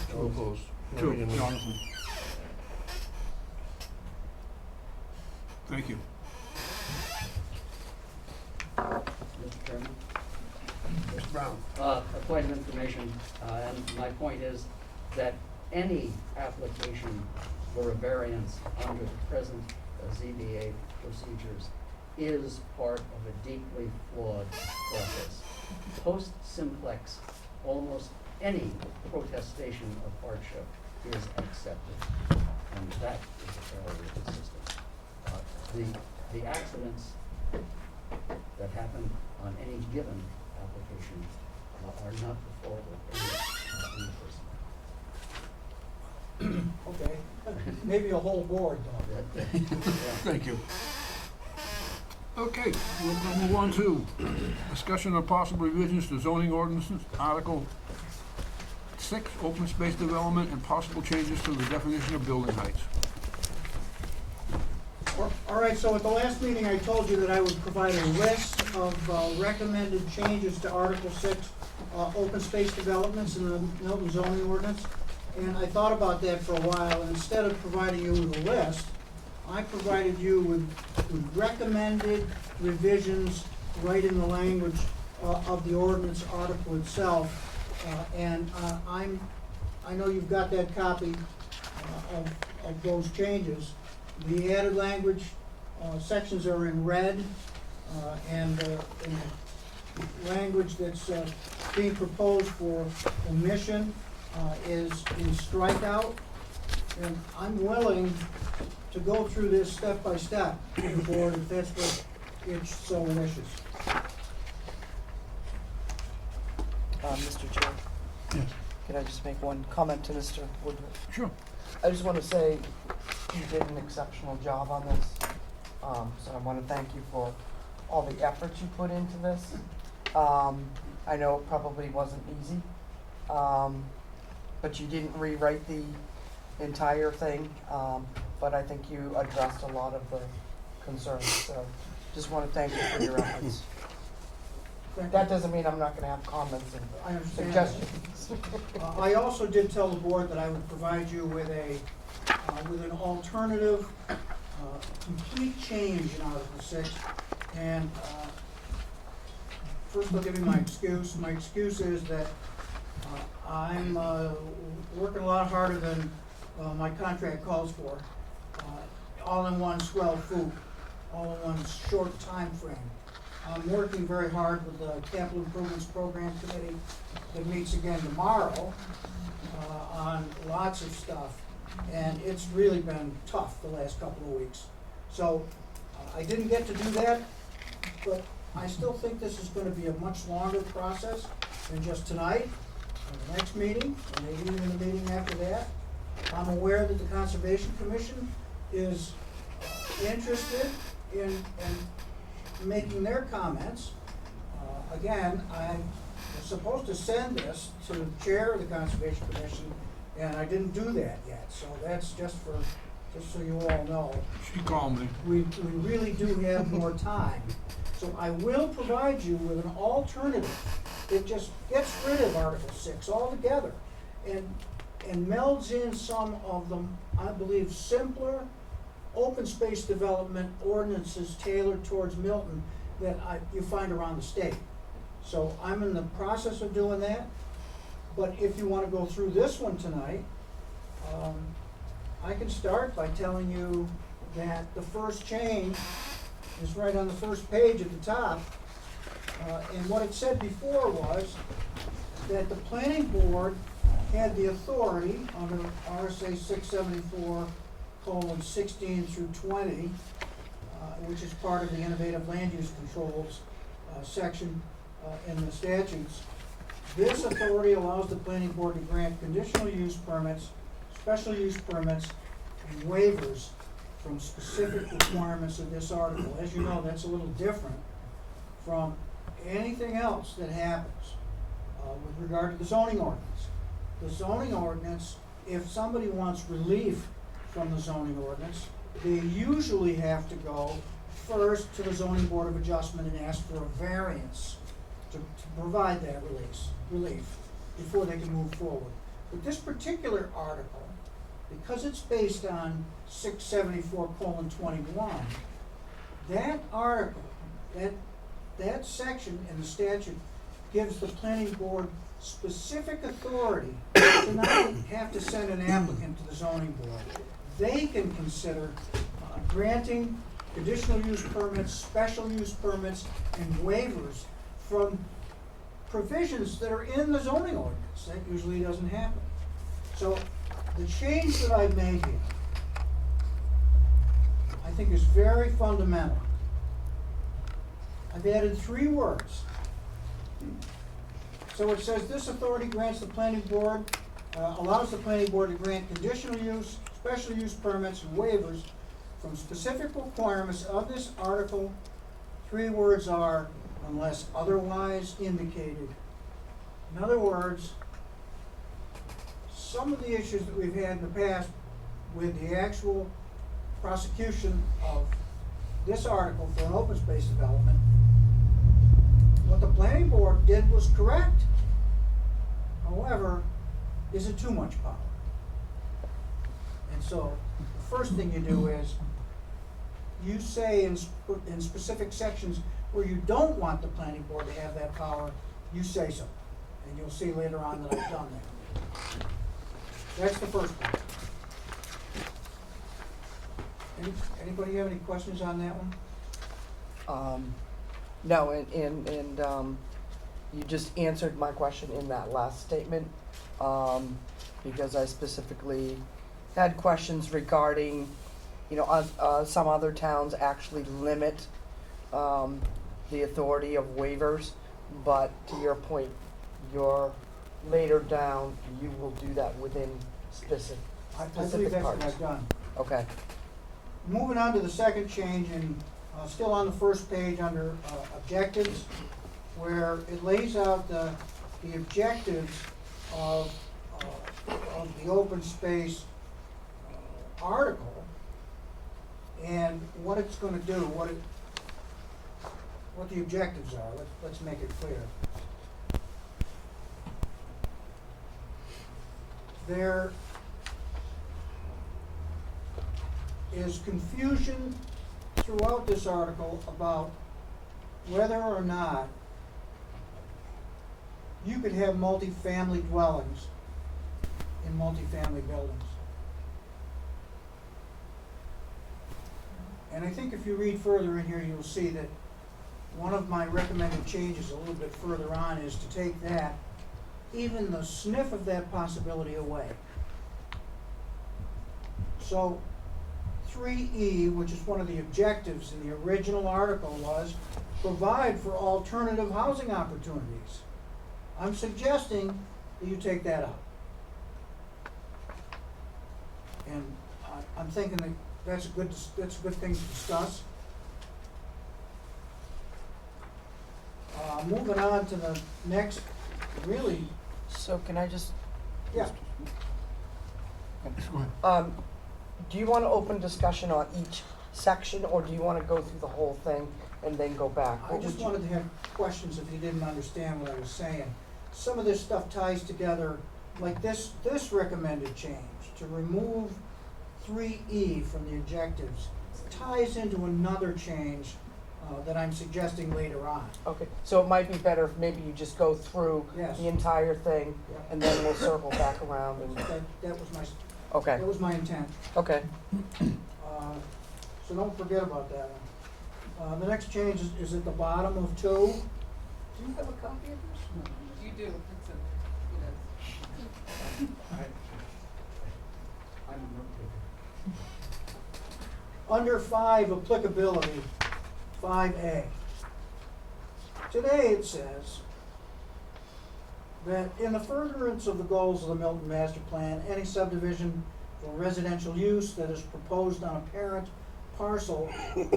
Two opposed. Two, Mary and me. Jonathan. Thank you. Mr. Chairman. Mr. Brown? A point of information, and my point is that any application for a variance under the present ZBA procedures is part of a deeply flawed process. Post simplex, almost any protestation of hardship is accepted, and that is a failure of the system. The accidents that happen on any given application are not the fault of any person. Okay, maybe a whole board though. Yeah. Thank you. Okay, we're gonna move on to discussion of possible revisions to zoning ordinances, Article 6, open space development, and possible changes to the definition of building heights. All right, so at the last meeting, I told you that I would provide a list of recommended changes to Article 6, open space developments in the Milton zoning ordinance. And I thought about that for a while, and instead of providing you with a list, I provided you with recommended revisions right in the language of the ordinance article itself. I know you've got that copy of those changes. The added language sections are in red, and the language that's being proposed for omission is in strikeout. And I'm willing to go through this step by step with the board if that's what it so wishes. Mr. Chair, Yes. can I just make one comment to Mr. Woodruff? Sure. I just want to say you did an exceptional job on this. So I want to thank you for all the effort you put into this. I know it probably wasn't easy, but you didn't rewrite the entire thing. But I think you addressed a lot of the concerns. So just want to thank you for your efforts. That doesn't mean I'm not going to have comments and I understand. suggestions. I also did tell the board that I would provide you with an alternative, complete change in Article 6. And first I'll give you my excuse. My excuse is that I'm working a lot harder than my contract calls for. All in one swell food, all in one short time frame. I'm working very hard with the Capital Improvements Program Committee that meets again tomorrow on lots of stuff. And it's really been tough the last couple of weeks. So I didn't get to do that, but I still think this is going to be a much longer process than just tonight, or the next meeting, or maybe even the meeting after that. I'm aware that the Conservation Commission is interested in making their comments. Again, I was supposed to send this to the chair of the Conservation Commission, and I didn't do that yet. So that's just so you all know. She called me. We really do have more time. So I will provide you with an alternative that just gets rid of Article 6 altogether and melds in some of them, I believe, simpler open space development ordinances tailored towards Milton that you find around the state. So I'm in the process of doing that. But if you want to go through this one tonight, I can start by telling you that the first change is right on the first page at the top. And what it said before was that the planning board had the authority under RSA 674:16 through 20, which is part of the innovative land use controls section in the statutes. This authority allows the planning board to grant conditional use permits, special use permits, and waivers from specific requirements of this article. As you know, that's a little different from anything else that happens with regard to the zoning ordinance. The zoning ordinance, if somebody wants relief from the zoning ordinance, they usually have to go first to the zoning board of adjustment and ask for a variance to provide that relief before they can move forward. But this particular article, because it's based on 674:21, that article, that section in the statute gives the planning board specific authority to not have to send an applicant to the zoning board. They can consider granting conditional use permits, special use permits, and waivers from provisions that are in the zoning ordinance. That usually doesn't happen. So the change that I've made here, I think is very fundamental. I've added 3 words. So it says, this authority grants the planning board, allows the planning board to grant conditional use, special use permits, and waivers from specific requirements of this article. 3 words are, unless otherwise indicated. In other words, some of the issues that we've had in the past with the actual prosecution of this article for an open space development, what the planning board did was correct. However, is it too much power? And so, the first thing you do is, you say in specific sections where you don't want the planning board to have that power, you say so. And you'll see later on that I've done that. That's the first one. Anybody have any questions on that one? No, and you just answered my question in that last statement, because I specifically had questions regarding, some other towns actually limit the authority of waivers, but to your point, later down, you will do that within specific I believe that's what parts. I've done. Okay. Moving on to the second change, and still on the first page under objectives, where it lays out the objectives of the open space article, and what it's going to do, what the objectives are. Let's make it clear. There is confusion throughout this article about whether or not you could have multifamily dwellings in multifamily buildings. And I think if you read further in here, you'll see that one of my recommended changes a little bit further on is to take that, even the sniff of that possibility away. So 3E, which is one of the objectives in the original article, was provide for alternative housing opportunities. I'm suggesting that you take that out. And I'm thinking that that's a good thing to discuss. Moving on to the next, really. So can I just? Yeah. Do you want to open discussion on each section, or do you want to go through the whole thing and then go back? I just wanted to have questions if you didn't understand what I was saying. Some of this stuff ties together, like this recommended change, to remove 3E from the objectives, ties into another change that I'm suggesting later on. Okay, so it might be better if maybe you just go through Yes. the entire thing, Yep. and then we'll circle back around and, That was my okay, intent. okay. So don't forget about that one. The next change is at the bottom of 2. Do you have a copy of this? No. You do, it's I'm Under 5, applicability, 5A. Today it says that in the furtherance of the goals of the Milton Master Plan, any subdivision for residential use that is proposed on a parent parcel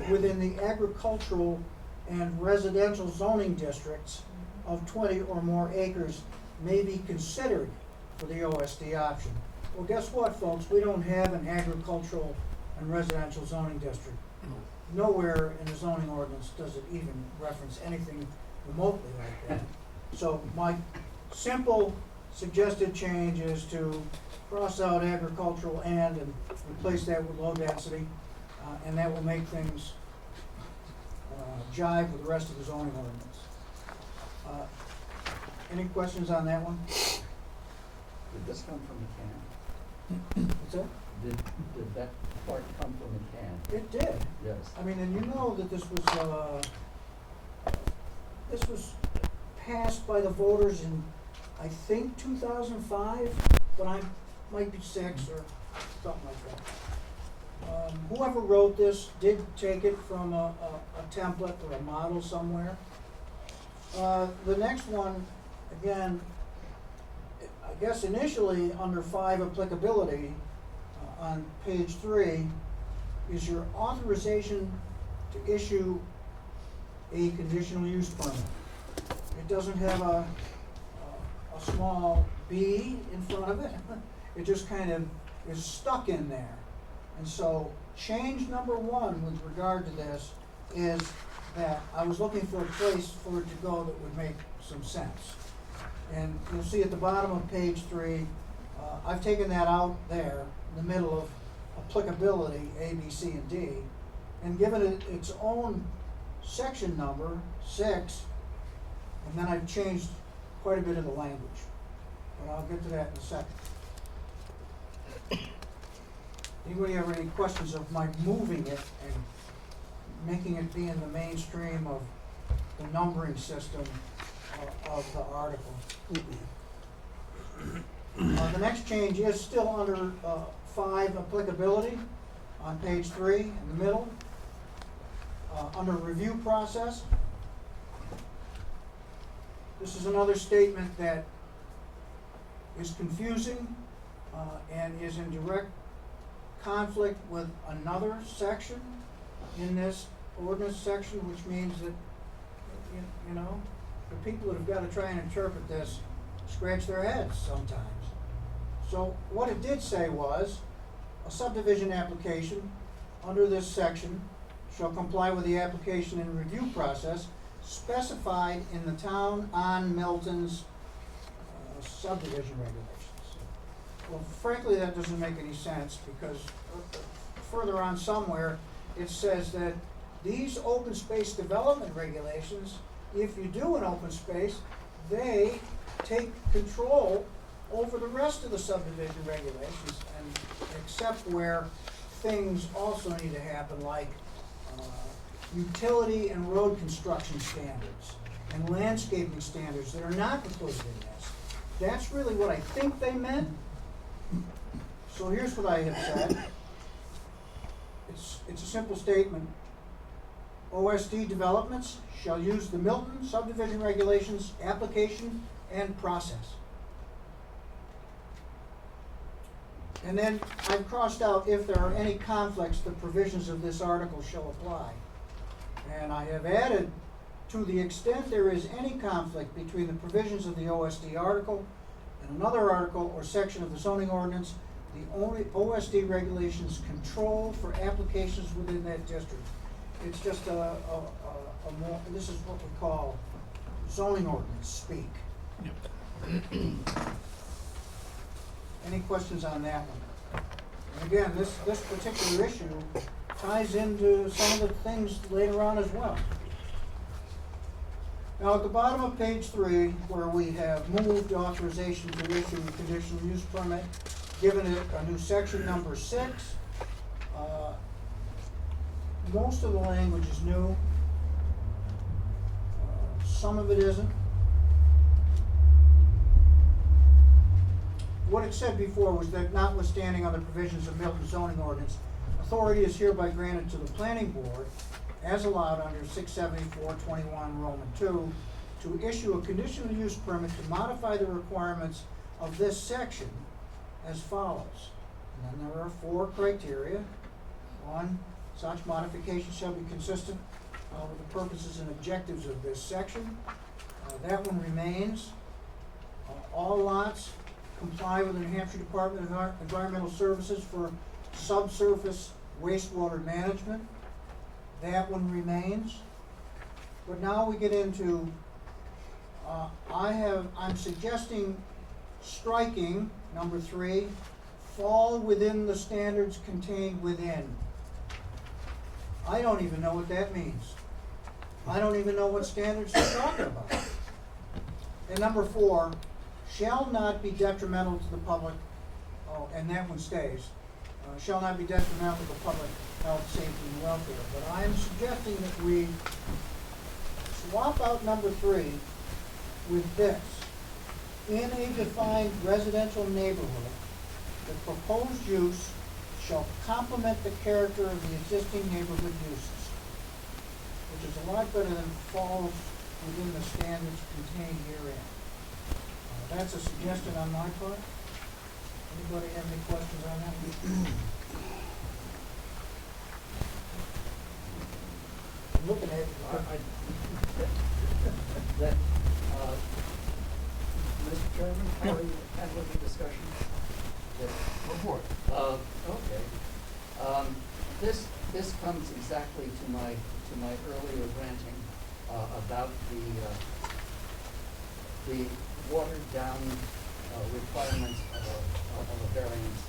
within the agricultural and residential zoning districts of 20 or more acres may be considered for the OSD option. Well, guess what, folks? We don't have an agricultural and residential zoning district. Nowhere in the zoning ordinance does it even reference anything remotely like that. So my simple suggested change is to cross out agricultural and replace that with low density, and that will make things jive with the rest of the zoning ordinance. Any questions on that one? Did this come from the can? What's that? Did that part come from the can? It did. Yes. I mean, and you know that this was passed by the voters in, I think, 2005, but I might be 6 or something like that. Whoever wrote this did take it from a template or a model somewhere. The next one, again, I guess initially under 5 applicability, on page 3, is your authorization to issue a conditional use permit. It doesn't have a small b in front of it. It just kind of is stuck in there. And so change number 1 with regard to this is that I was looking for a place for it to go that would make some sense. And you'll see at the bottom of page 3, I've taken that out there in the middle of applicability, A, B, C, and D, and given it its own section number, 6, and then I've changed quite a bit of the language. But I'll get to that in a second. Anybody have any questions of my moving it and making it be in the mainstream of the numbering system of the article? The next change is still under 5 applicability on page 3 in the middle. Under review process, this is another statement that is confusing and is in direct conflict with another section in this ordinance section, which means that, you know, the people that have got to try and interpret this scratch their heads sometimes. So what it did say was, a subdivision application under this section shall comply with the application and review process specified in the town on Milton's subdivision regulations. Well, frankly, that doesn't make any sense because further on somewhere, it says that these open space development regulations, if you do an open space, they take control over the rest of the subdivision regulations, and except where things also need to happen, like utility and road construction standards and landscaping standards that are not included in this. That's really what I think they meant. So here's what I have said. It's a simple statement. OSD developments shall use the Milton subdivision regulations application and process. And then I've crossed out, if there are any conflicts, the provisions of this article shall apply. And I have added, to the extent there is any conflict between the provisions of the OSD article and another article or section of the zoning ordinance, the only OSD regulations control for applications within that district. It's just a more, this is what we call zoning ordinance speak. Any questions on that one? And again, this particular issue ties into some of the things later on as well. Now, at the bottom of page 3, where we have moved authorization to issue a conditional use permit, given it a new section number 6, most of the language is new. Some of it isn't. What it said before was that notwithstanding other provisions of Milton zoning ordinance, authority is hereby granted to the planning board, as allowed under 674-21 Roman 2, to issue a conditional use permit to modify the requirements of this section as follows. And then there are 4 criteria. 1, such modification shall be consistent with the purposes and objectives of this section. That one remains. All lots comply with the New Hampshire Department of Environmental Services for subsurface wastewater management. That one remains. But now we get into, I'm suggesting striking number 3, fall within the standards contained within. I don't even know what that means. I don't even know what standards they're talking about. And number 4, shall not be detrimental to the public, and that one stays, shall not be detrimental to the public health, safety, and welfare. But I'm suggesting that we swap out number 3 with this. In a defined residential neighborhood, the proposed use shall complement the character of the existing neighborhood uses, which is a lot better than falls within the standards contained herein. That's a suggestion on my part. Anybody have any questions on that? I'm looking at it. Mr. Chairman, how are you handling the discussion? Go for it. Okay. This comes exactly to my earlier ranting about the watered down requirements of a variance,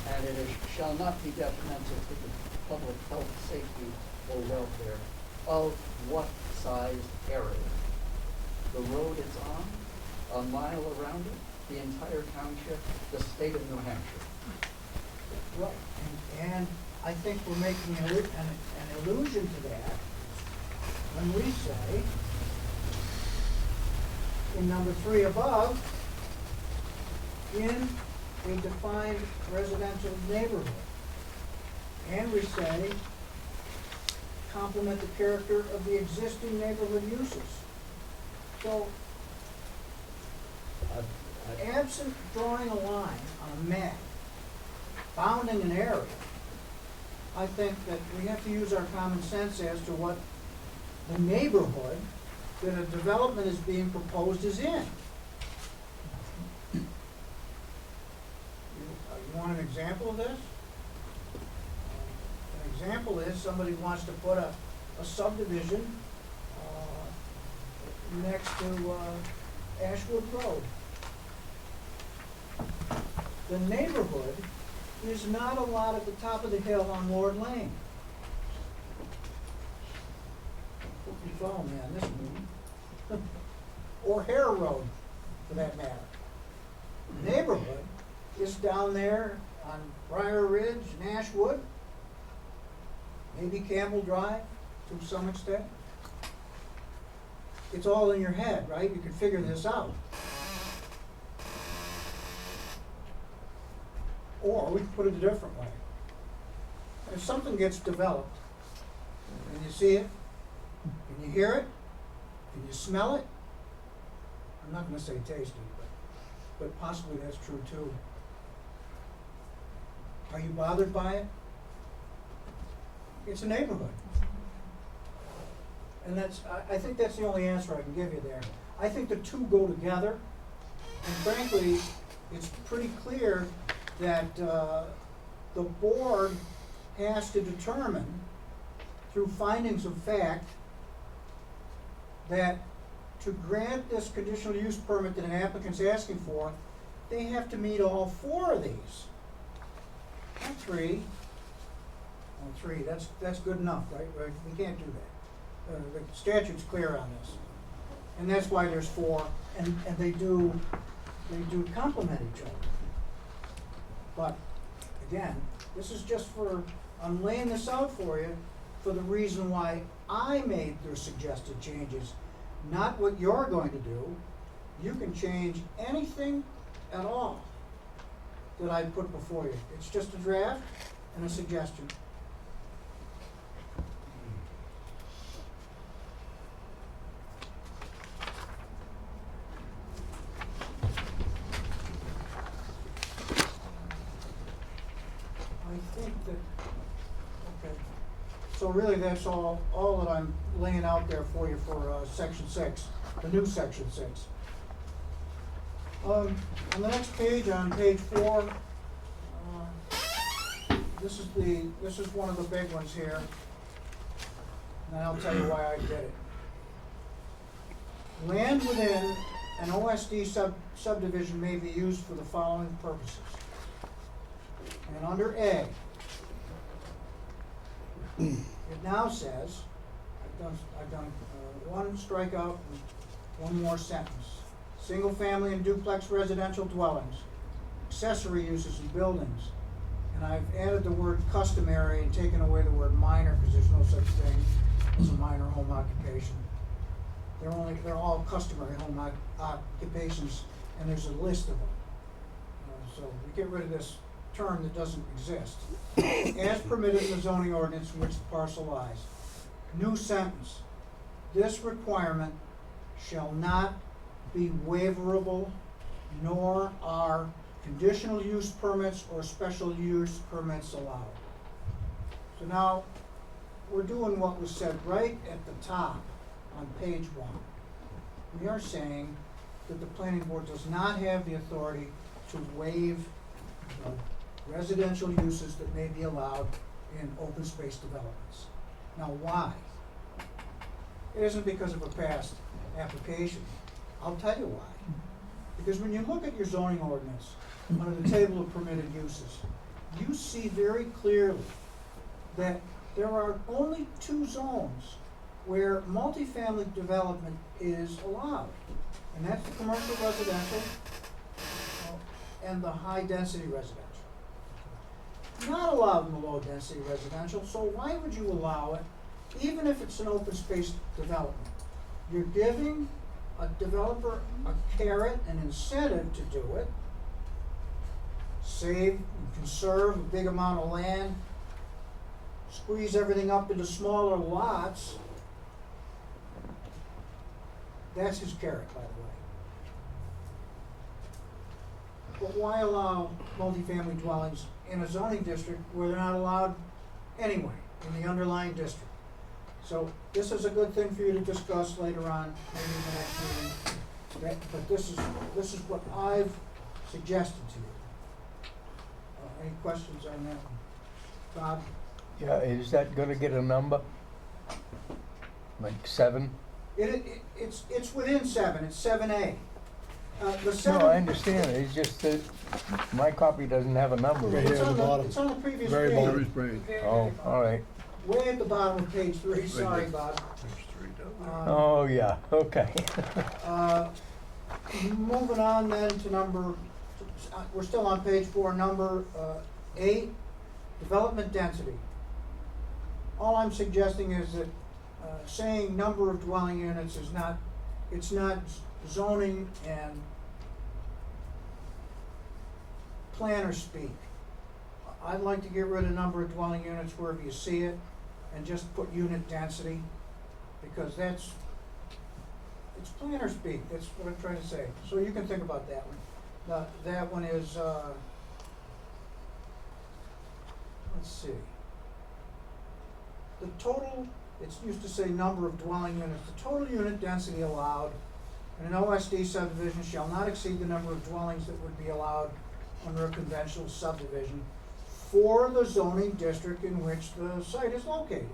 and it shall not be detrimental to the public health, safety, or welfare of what size area? The road it's on, a mile around it, the entire township, the state of New Hampshire. Right, and I think we're making an allusion to that when we say, in number 3 above, in a defined residential neighborhood. And we say, complement the character of the existing neighborhood uses. So, absent drawing a line on a map, bounding an area, I think that we have to use our common sense as to what the neighborhood that a development is being proposed is in. You want an example of this? An example is somebody wants to put a subdivision next to Ashwood Road. The neighborhood is not a lot at the top of the hill on Lord Lane. Hope you follow me on this one. Or Hare Road, for that matter. Neighborhood is down there on Briar Ridge and Ashwood, maybe Campbell Drive to some extent. It's all in your head, right? You can figure this out. Or we can put it a different way. If something gets developed, and you see it, and you hear it, and you smell it, I'm not going to say tasty, but possibly that's true too. Are you bothered by it? It's a neighborhood. And I think that's the only answer I can give you there. I think the two go together, and frankly, it's pretty clear that the board has to determine through findings of fact that to grant this conditional use permit that an applicant's asking for, they have to meet all 4 of these. Not 3. Well, 3, that's good enough, right? We can't do that. The statute's clear on this. And that's why there's 4, and they do complement each other. But again, this is just I'm laying this out for you for the reason why I made the suggested changes, not what you're going to do. You can change anything at all that I put before you. It's just a draft and a suggestion. I think that, okay, so really that's all that I'm laying out there for you for, section 6, the new section 6. On the next page, on page 4, this is one of the big ones here, and I'll tell you why I did it. Land within an OSD subdivision may be used for the following purposes. And under A, it now says, I've done one strikeout and one more sentence. Single-family and duplex residential dwellings, accessory uses and buildings. And I've added the word customary and taken away the word minor, because there's no such thing as a minor home occupation. They're all customary home occupations, and there's a list of them. So we get rid of this term that doesn't exist. As permitted in the zoning ordinance in which the parcel lies. New sentence. This requirement shall not be waiverable, nor are conditional use permits or special use permits allowed. So now, we're doing what was said right at the top on page 1. We are saying that the planning board does not have the authority to waive the residential uses that may be allowed in open space developments. Now, why? It isn't because of a past application. I'll tell you why. Because when you look at your zoning ordinance, under the table of permitted uses, you see very clearly that there are only 2 zones where multifamily development is allowed. And that's the commercial residential and the high density residential. Not allowed in the low density residential, so why would you allow it, even if it's an open space development? You're giving a developer a carrot, an incentive to do it, save and conserve a big amount of land, squeeze everything up into smaller lots. That's his carrot, by the way. But why allow multifamily dwellings in a zoning district where they're not allowed anyway, in the underlying district? So this is a good thing for you to discuss later on, maybe in the next meeting. But this is what I've suggested to you. Any questions on that one? Bob? Yeah, is that gonna get a number? Like 7? It's within 7, it's 7A. The No, 7. I understand, it's just that my copy doesn't have a number. Right here. It's at on the bottom. it's on the previous Very page. bottom. Mary's brain. Oh, all right. Way at the bottom of page 3, sorry, there. Bob. There's 3 down there. Oh, yeah, okay. Moving on then to number, we're still on page 4, number 8, development density. All I'm suggesting is that saying number of dwelling units is not, it's not zoning and planner speak. I'd like to get rid of number of dwelling units wherever you see it and just put unit density, because it's planner speak, that's what I'm trying to say. So you can think about that one. Now, that one is, let's see. The total, it's used to say number of dwelling units, the total unit density allowed in an OSD subdivision shall not exceed the number of dwellings that would be allowed under a conventional subdivision for the zoning district in which the site is located.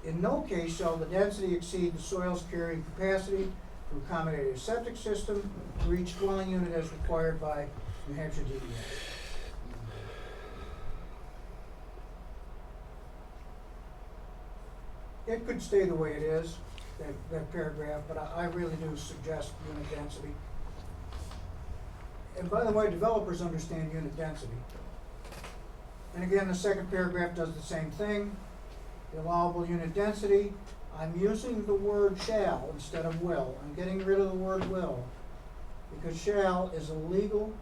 In no case shall the density exceed the soil's carrying capacity to accommodate a septic system for each dwelling unit as required by New Hampshire DEA. It could stay the way it is, that paragraph, but I really do suggest unit density. And by the way, developers understand unit density. And again, the second paragraph does the same thing. The allowable unit density, I'm using the word shall instead of will. I'm getting rid of the word will, because shall is a legal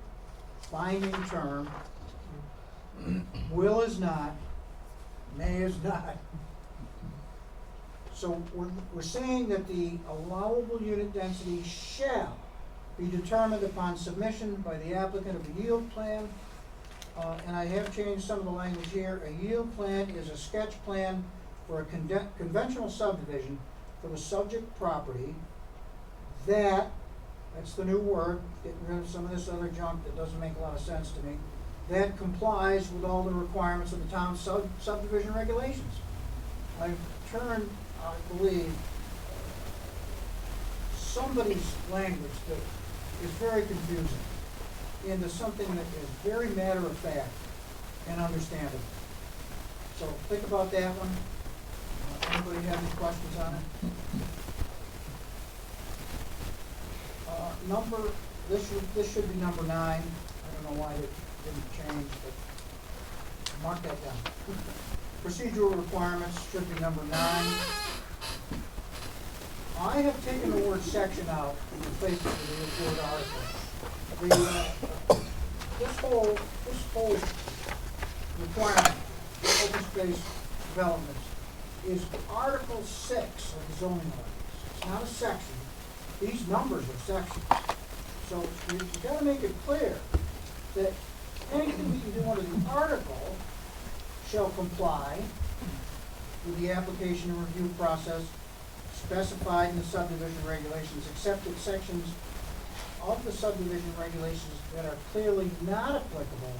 binding term. Will is not, may is not. So we're saying that the allowable unit density shall be determined upon submission by the applicant of a yield plan. And I have changed some of the language here. A yield plan is a sketch plan for a conventional subdivision for the subject property that's the new word, getting rid of some of this other junk that doesn't make a lot of sense to me, that complies with all the requirements of the town's subdivision regulations. I've turned, I believe, somebody's language that is very confusing into something that is very matter of fact and understandable. So think about that one. Anybody have any questions on it? This should be number 9. I don't know why it didn't change, but mark that down. Procedural requirements should be number 9. I have taken the word section out and replaced it with the word article. This whole requirement for open space development is Article 6 of the zoning ordinance. It's not a section. These numbers are sections. So you've got to make it clear that anything that you do under the article shall comply with the application and review process specified in the subdivision regulations, except that sections of the subdivision regulations that are clearly not applicable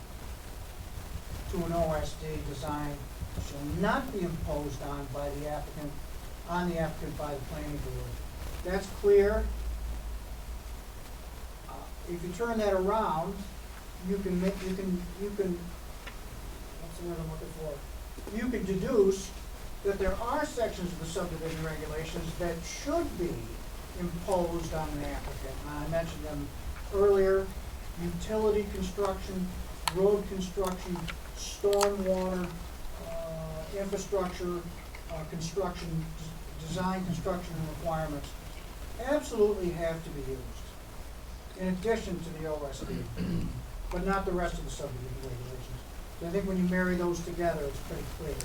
to an OSD design shall not be imposed on the applicant by the planning board. That's clear. If you turn that around, you can what's the word I'm looking for? You can deduce that there are sections of the subdivision regulations that should be imposed on an applicant. I mentioned them earlier: utility construction, road construction, stormwater, infrastructure, construction, design construction requirements absolutely have to be used in addition to the OSD, but not the rest of the subdivision regulations. So I think when you marry those together, it's pretty clear.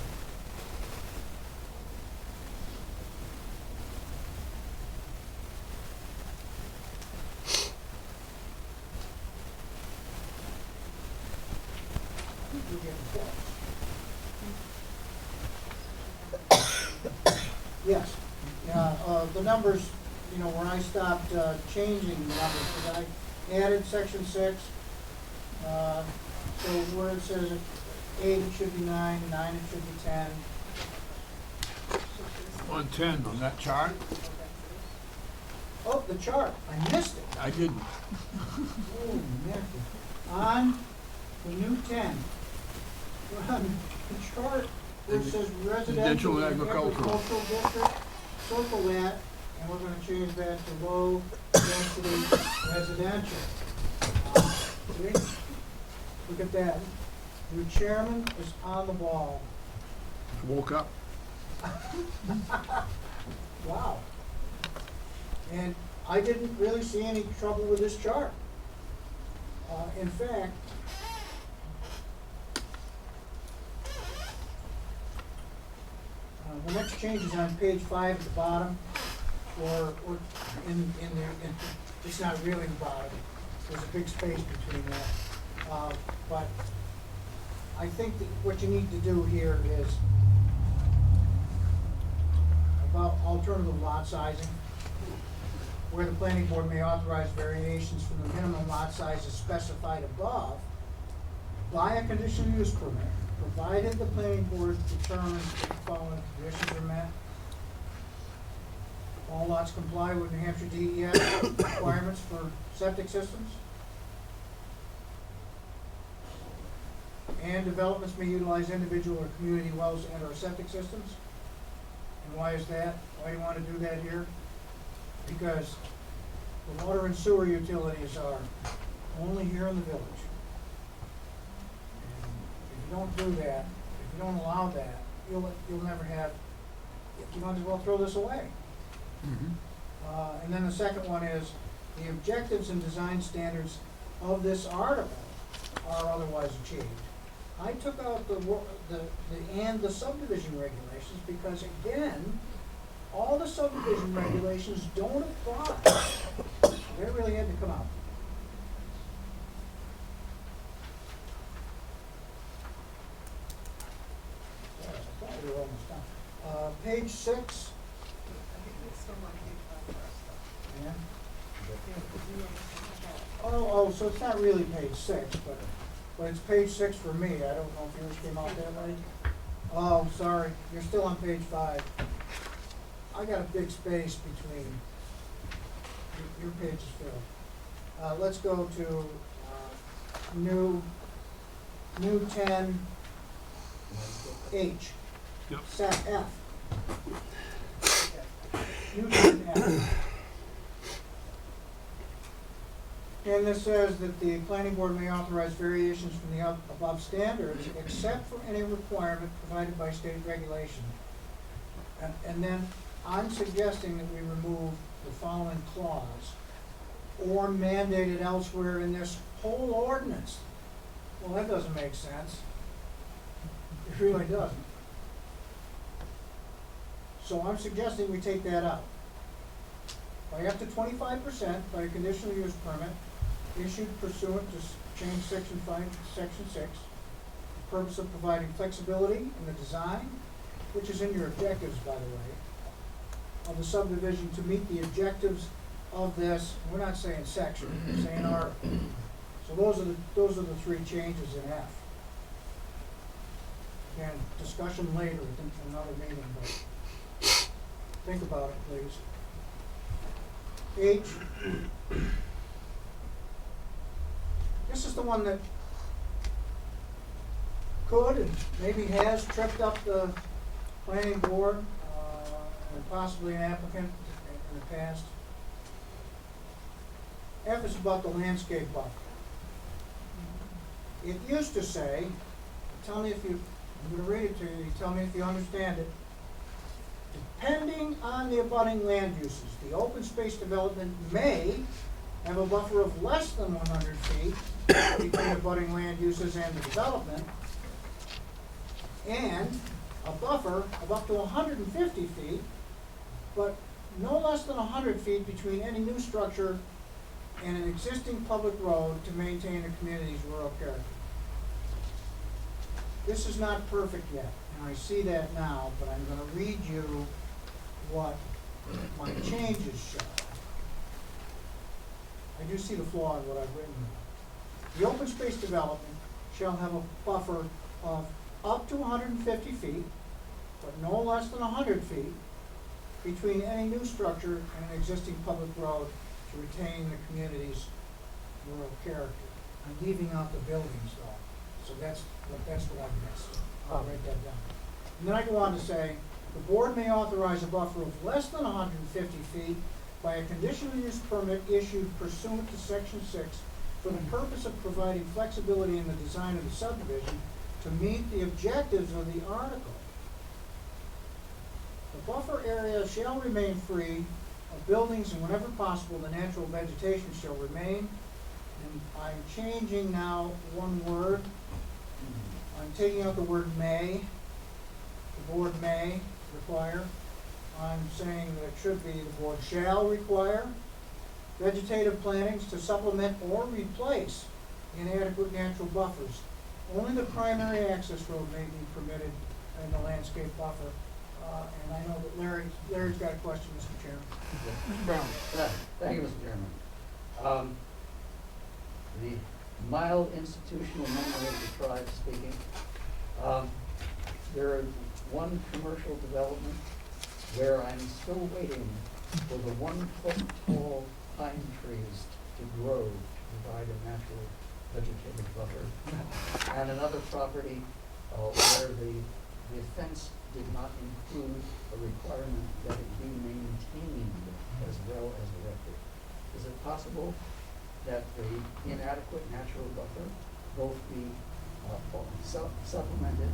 Yes, the numbers, where I stopped changing the numbers, because I added section 6, so where it says 8, it should be 9, 9, it should be 10. On 10, on that chart? Oh, the chart, I missed it. I didn't. Oh, man. On the new 10, on the chart where it says residential and agricultural district, circle that, and we're gonna change that to low density residential. See? Look at that. Your chairman is on the ball. Woke up. Wow. And I didn't really see any trouble with this chart. In fact, the next change is on page 5 at the bottom, or in there, it's not really the bottom. There's a big space between that. But I think that what you need to do here is about alternative lot sizing, where the planning board may authorize variations from the minimum lot sizes specified above by a conditional use permit, provided the planning board determines that the following conditions are met. All lots comply with New Hampshire DES requirements for septic systems. And developments may utilize individual or community wells and or septic systems. And why is that? Why do you want to do that here? Because the water and sewer utilities are only here in the village. And if you don't do that, if you don't allow that, you'll never have, you might as well throw this away. And then the second one is, the objectives and design standards of this article are otherwise achieved. I took out the subdivision regulations, because again, all the subdivision regulations don't apply. They really had to come out. Yeah, I thought we were almost done. Page 6. Yeah. Oh, so it's not really page 6, but it's page 6 for me. I don't know if yours came out that way. Oh, sorry, you're still on page 5. I got a big space between, your page is filled. Let's go to, new 10H, Yep. set F. New 10F. And this says that the planning board may authorize variations from the above standards, except for any requirement provided by state regulation. And then I'm suggesting that we remove the following clause, or mandated elsewhere in this whole ordinance. Well, that doesn't make sense. It really doesn't. So I'm suggesting we take that out. By up to 25% by a conditional use permit issued pursuant to change section 5 to section 6, the purpose of providing flexibility in the design, which is in your objectives, by the way, of the subdivision to meet the objectives of this. We're not saying section, we're saying article. So those are the 3 changes in F. Again, discussion later in another meeting, but think about it, please. H. This is the one that could and maybe has tripped up the planning board, and possibly an applicant in the past. F is about the landscape buffer. It used to say, tell me if you, I'm going to read it to you, tell me if you understand it. Depending on the abutting land uses, the open space development may have a buffer of less than 100 feet between abutting land uses and the development, and a buffer of up to 150 feet, but no less than 100 feet between any new structure and an existing public road to maintain a community's rural character. This is not perfect yet, and I see that now, but I'm going to read you what my changes show. I do see the flaw in what I've written. The open space development shall have a buffer of up to 150 feet, but no less than 100 feet, between any new structure and an existing public road to retain the community's rural character. I'm leaving out the buildings though, so that's what I missed. I'll write that down. And then I go on to say, the board may authorize a buffer of less than 150 feet by a conditional use permit issued pursuant to section 6 for the purpose of providing flexibility in the design of the subdivision to meet the objectives of the article. The buffer area shall remain free of buildings, and whenever possible, the natural vegetation shall remain. And I'm changing now one word. I'm taking out the word may. The board may require. I'm saying that it should be the board shall require vegetative plantings to supplement or replace inadequate natural buffers. Only the primary access road may be permitted in the landscape buffer. And I know that Larry's got a question, Mr. Chairman. Mr. Brown. Thank you, Mr. Chairman. The mild institutional memory of the tribe speaking. There is one commercial development where I'm still waiting for the 1-foot tall pine trees to grow to provide a natural vegetative buffer. And another property where the fence did not include a requirement that it be maintained as well as erected. Is it possible that the inadequate natural buffer both be supplemented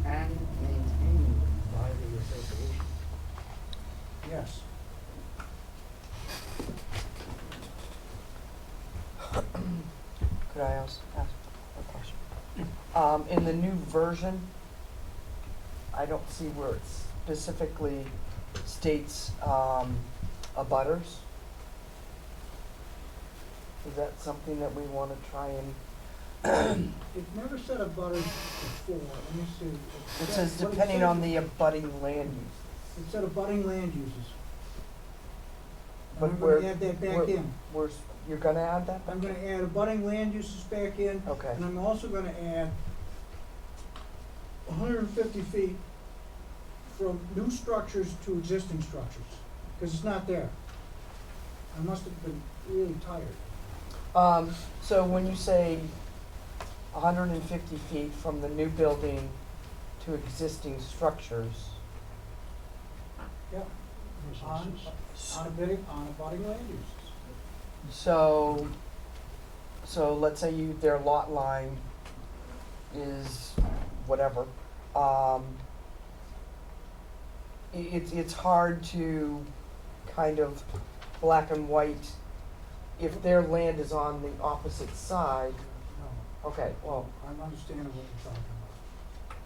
and maintained by the association. Yes. Could I ask a question? In the new version, I don't see where it specifically states, abutters. Is that something that we wanna try and, It never said abutters before, let me see. it says What it depending said- on the abutting land use. It said abutting land uses. But I'm we're- gonna add that back we're- in. You're gonna add that? I'm gonna add abutting land uses back in. Okay. And I'm also gonna add 150 feet from new structures to existing structures, because it's not there. I must have been really tired. So when you say 150 feet from the new building to existing structures, Yeah. On abutting land uses. so let's say their lot line is whatever, it's hard to kind of black and white if their land is on the opposite side. No, Okay, well, I'm understanding what you're talking about.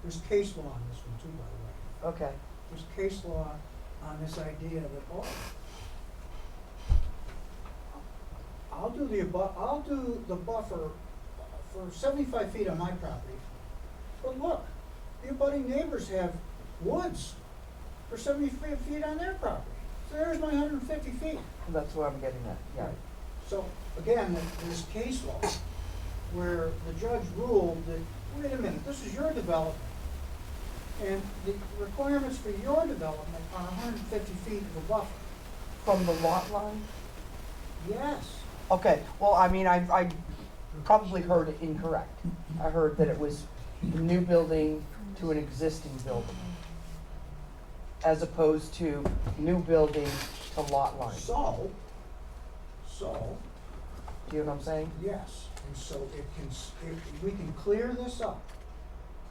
There's case law on this one too, by the way. okay, There's case law on this idea that, oh, I'll do the buffer for 75 feet on my property. But look, the abutting neighbors have woods for 75 feet on their property. So there's my 150 feet. that's what I'm getting at, yeah. Right. So, again, there's case law where the judge ruled that, wait a minute, this is your development. And the requirements for your development are 150 feet of a buffer. From the lot line? Yes. Okay, well, I mean, I probably heard it incorrect. I heard that it was the new building to an existing building, as opposed to new building to lot line. So, Do you know what I'm saying? yes, and so we can clear this up.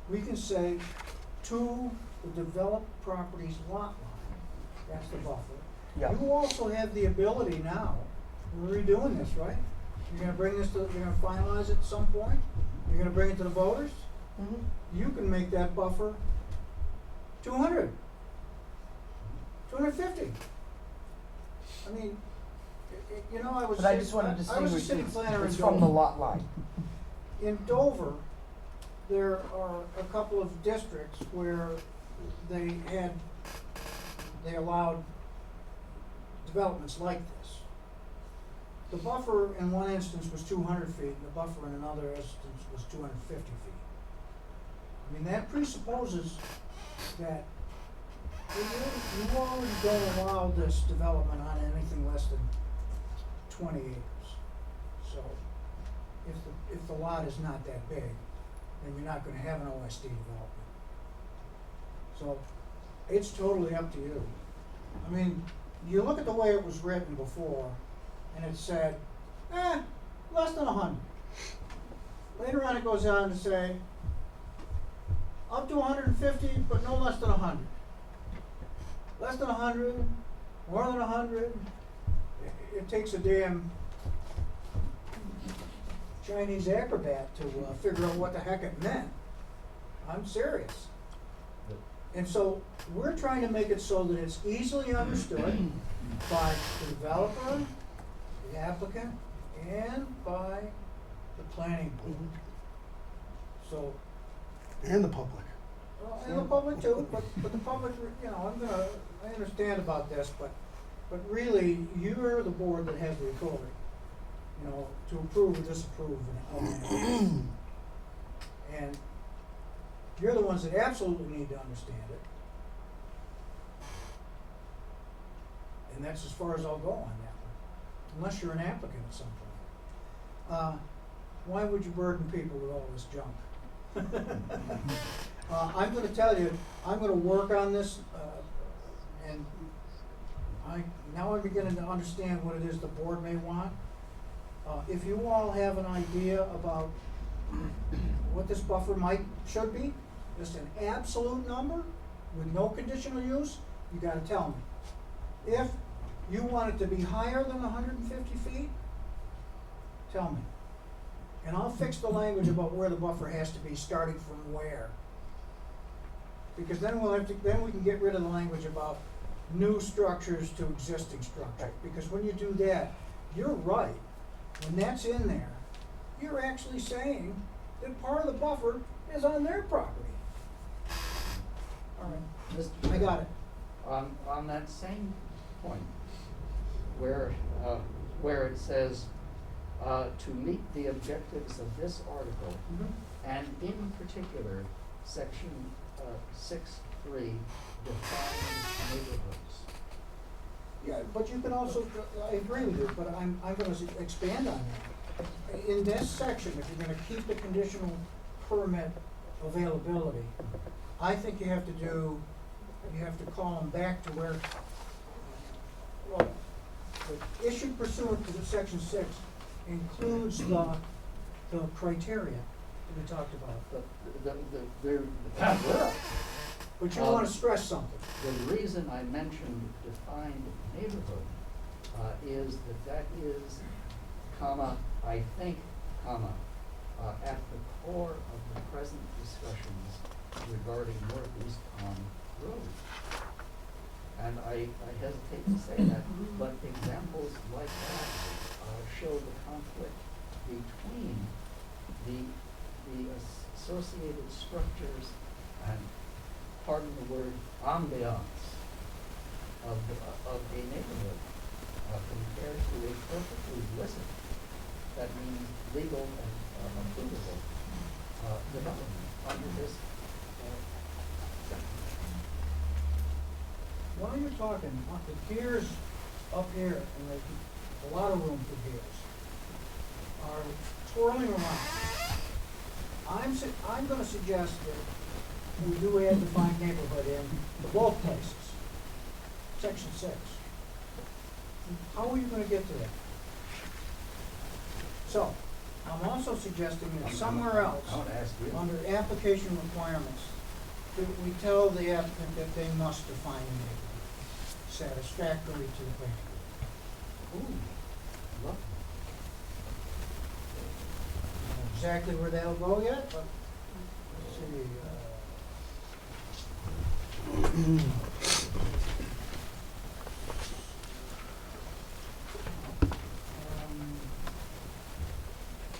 We can say to the developed property's lot line, that's the buffer. Yeah. You also have the ability now, we're redoing this, right? You're gonna bring this you're gonna finalize it at some point? You're gonna bring it to the voters? Mm-hmm. You can make that buffer 200, 250. I mean, you know, I was. But I just wanted to I was a distinguish, city planner in it's from the Dover. lot line. In Dover, there are a couple of districts where they allowed developments like this. The buffer in one instance was 200 feet, and the buffer in another instance was 250 feet. I mean, that presupposes that you already don't allow this development on anything less than 20 acres. So, if the lot is not that big, then you're not gonna have an OSD development. So, it's totally up to you. I mean, you look at the way it was written before, and it said, less than 100. Later on, it goes on to say, up to 150, but no less than 100. Less than 100, more than 100, it takes a damn Chinese acrobat to figure out what the heck it meant. I'm serious. And so we're trying to make it so that it's easily understood by the developer, the applicant, and by the planning board. So, And the public. well, and the public too, but the public, you know, I understand about this, but really, you're the board that has the authority, you know, to approve or disapprove of it. And you're the ones that absolutely need to understand it. And that's as far as I'll go on that one, unless you're an applicant at some point. Why would you burden people with all this junk? I'm gonna tell you, I'm gonna work on this, and now I'm beginning to understand what it is the board may want. If you all have an idea about what this buffer should be, just an absolute number with no conditional use, you gotta tell me. If you want it to be higher than 150 feet, tell me. And I'll fix the language about where the buffer has to be, starting from where. Because then then we can get rid of the language about new structures to existing structure. Because when you do that, you're right. When that's in there, you're actually saying that part of the buffer is on their property. All right, I got it. On that same point, where it says, to meet the objectives of this article, and in particular, section 6.3 defines neighborhoods. Yeah, but you can also, I agree with you, but I'm gonna expand on that. In this section, if you're gonna keep the conditional permit availability, I think you have to call them back to where, well, the issue pursuant to the section 6 includes the criteria that we talked about. But you wanna stress something. The reason I mentioned defined neighborhood is that is, I think, at the core of the present discussions regarding Northeast Pond Road. And I hesitate to say that, but examples like that show the conflict between the associated structures and, pardon the word, ambiance of a neighborhood compared to a perfectly licit, that means legal and approvable development under this section. While you're talking, the gears up here, and there's a lot of room for gears, are twirling around. I'm gonna suggest that we do add defined neighborhood in both places, section 6. How are you gonna get to that? So, I'm also suggesting that somewhere else, I want to ask you. under application requirements, that we tell the applicant that they must define the neighborhood satisfactory to the planning board. Ooh, love I don't know exactly where that'll go yet, but let's see.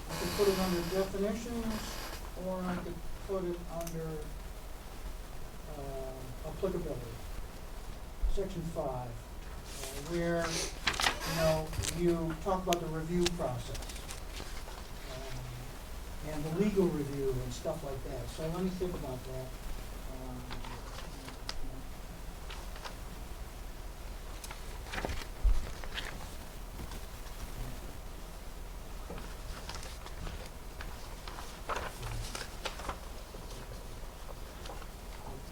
I could put it under definitions, or I could put it under applicability. Section 5, where, you talk about the review process, and the legal review and stuff like that. So let me think about that.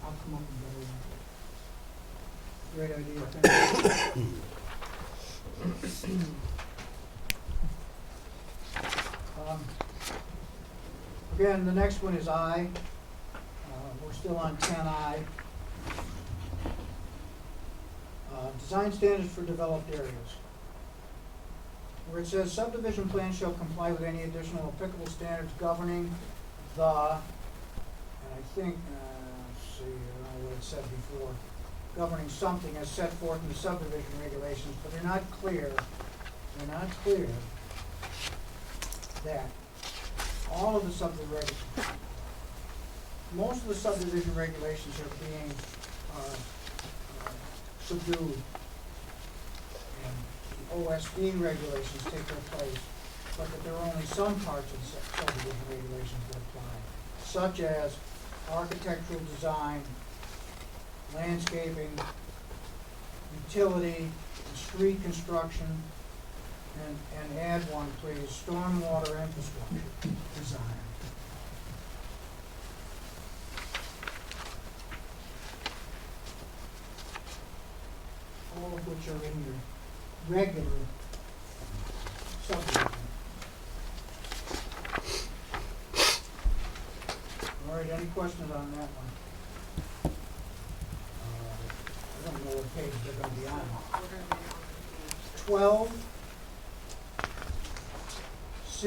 I'll come up with better. Great idea, thank you. Again, the next one is I. We're still on 10I. Design standards for developed areas. Where it says subdivision plans shall comply with any additional applicable standards governing the, and I think, let's see, I don't know what it said before, governing something as set forth in the subdivision regulations, but they're not clear that all of the subdivision, most of the subdivision regulations are being subdued, and the OSD regulations take their place, but that there are only some parts of the subdivision regulations that apply, such as architectural design, landscaping, utility, and street construction, and add one, please, stormwater infrastructure design. All of which are in your regular subdivision. All right, any questions on that one? I don't know what page they're gonna be on. 12C,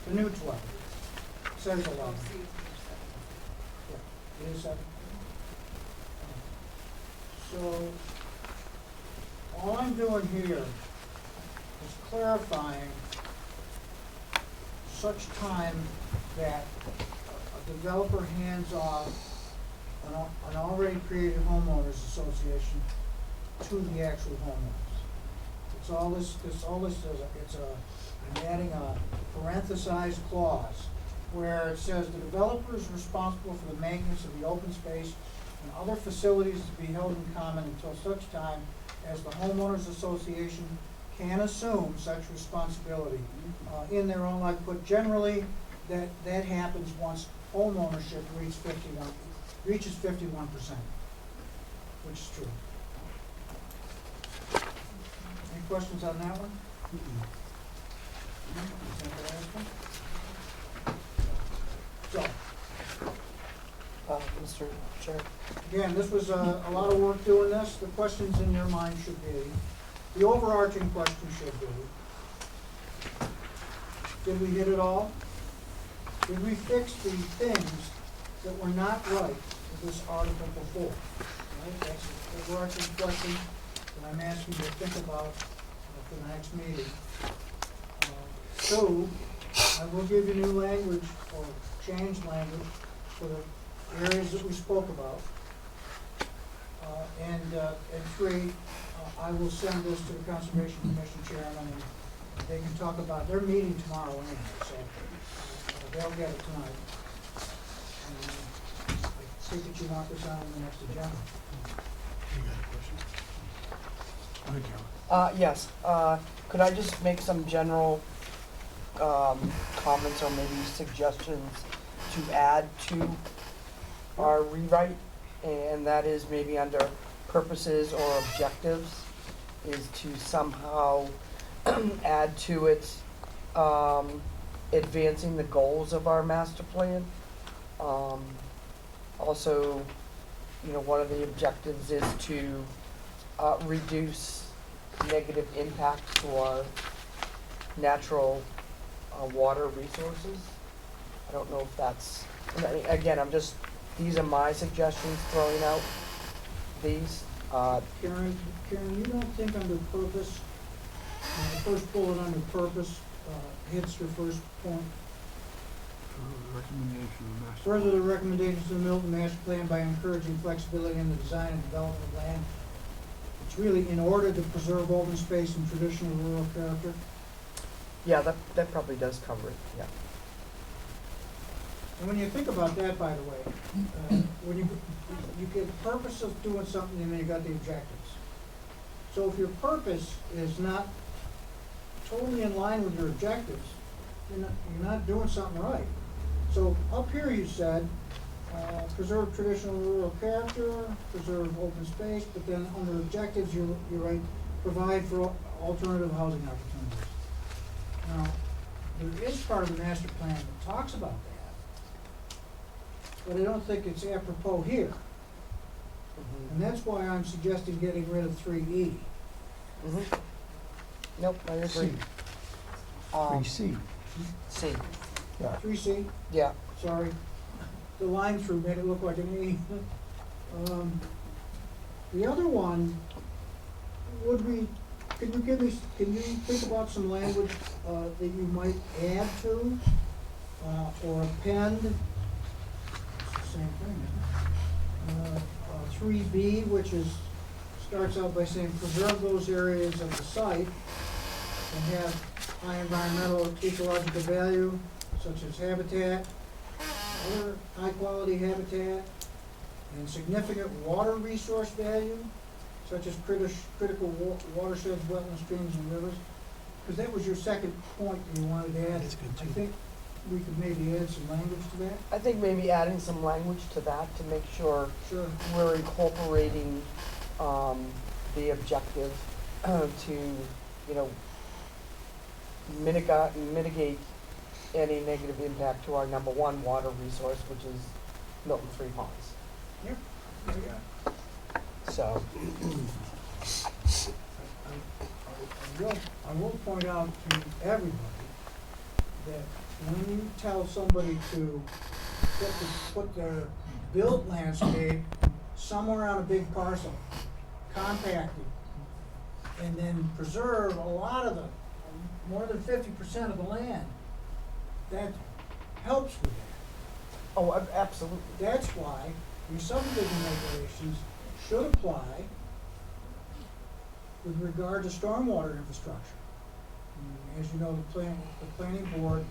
the new 12, says 11. Yeah, it is 7. So, all I'm doing here is clarifying such time that a developer hands off an already created homeowners association to the actual homeowners. It's all this says, I'm adding a parenthesized clause where it says the developer is responsible for the maintenance of the open space and other facilities to be held in common until such time as the homeowners association can assume such responsibility in their own life. But generally, that happens once home ownership reaches 51%, which is true. Any questions on that one? Is that the last one? So, Mr. Chair. again, this was a lot of work doing this. The questions in your mind should be, the overarching question should be, did we hit it all? Did we fix the things that were not right with this article before? Right? That's the overarching question that I'm asking you to think about for the next meeting. 2, I will give you new language or changed language for the areas that we spoke about. And 3, I will send this to the Conservation Commission chairman, and they can talk about, their meeting tomorrow anyway, so they'll get it tonight. And I think that you want this on the next agenda. Yes, could I just make some general comments or maybe suggestions to add to our rewrite? And that is maybe under purposes or objectives, is to somehow add to it advancing the goals of our master plan. Also, one of the objectives is to reduce negative impacts to our natural water resources. I don't know if that's, again, these are my suggestions throwing out these. Karen, you don't think under purpose, the first bullet under purpose hits your first point? Recommendation of master. Further, the recommendations of the Milton Master Plan by encouraging flexibility in the design and development of land. It's really in order to preserve open space and traditional rural character. Yeah, that probably does cover it, yeah. And when you think about that, by the way, when you get the purpose of doing something, and then you got the objectives. So if your purpose is not totally in line with your objectives, you're not doing something right. So up here you said, preserve traditional rural character, preserve open space, but then under objectives, you write, provide for alternative housing opportunities. Now, there is part of the master plan that talks about that, but I don't think it's apropos here. And that's why I'm suggesting getting rid of 3E. Nope, I agree. 3C. C, Yeah. 3C, yeah. sorry. The line through made it look like an E. The other one would be, can you think about some language that you might add to or append? It's the same thing, isn't it? 3B, which starts out by saying preserve those areas of the site and have high environmental ecological value, such as habitat, other high-quality habitat, and significant water resource value, such as critical watersheds, wetlands, streams, and rivers. Because that was your second point that you wanted to add. That's good, I too. think we could maybe add some language to that. I think maybe adding some language to that to make sure Sure. we're incorporating the objective to, mitigate any negative impact to our number one water resource, which is Milton Three Ponds. Yep. So, I will point out to everybody that when you tell somebody to put their built landscape somewhere on a big parcel, compacted, and then preserve a lot of the, more than 50% of the land, that helps with that. oh, absolutely. That's why your subdivision regulations should apply with regard to stormwater infrastructure. As you know, the planning board,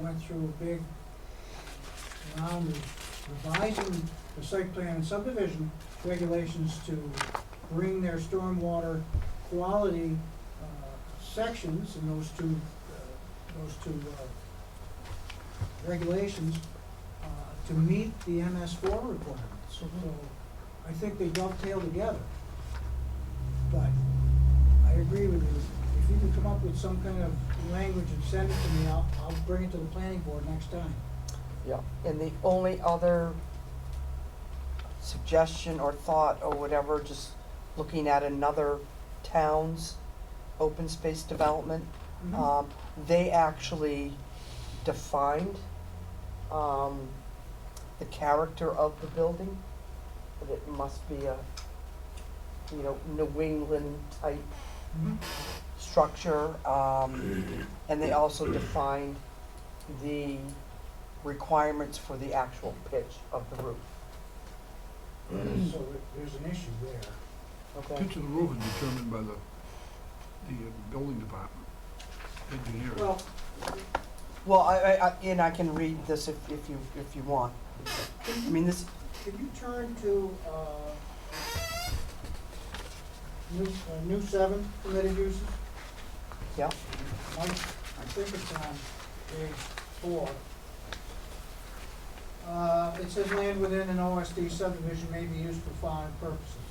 went through a big round of revising the site plan and subdivision regulations to bring their stormwater quality sections in those two regulations to meet the MS4 requirements. So I think they dovetail together. But I agree with you. If you can come up with some kind of language and send it to me, I'll bring it to the planning board next time. Yeah, and the only other suggestion or thought or whatever, just looking at another town's open space development, they actually defined the character of the building, that it must be a, you know, New England type structure, and they also defined the requirements for the actual pitch of the roof. So there's an issue there. Okay. Pitch of the roof is determined by the building department, engineering. Well, I can read this if you want. I mean, this, Can you turn to new 7 permitted uses? yeah, I think it's on page 4. It says land within an OSD subdivision may be used for following purposes.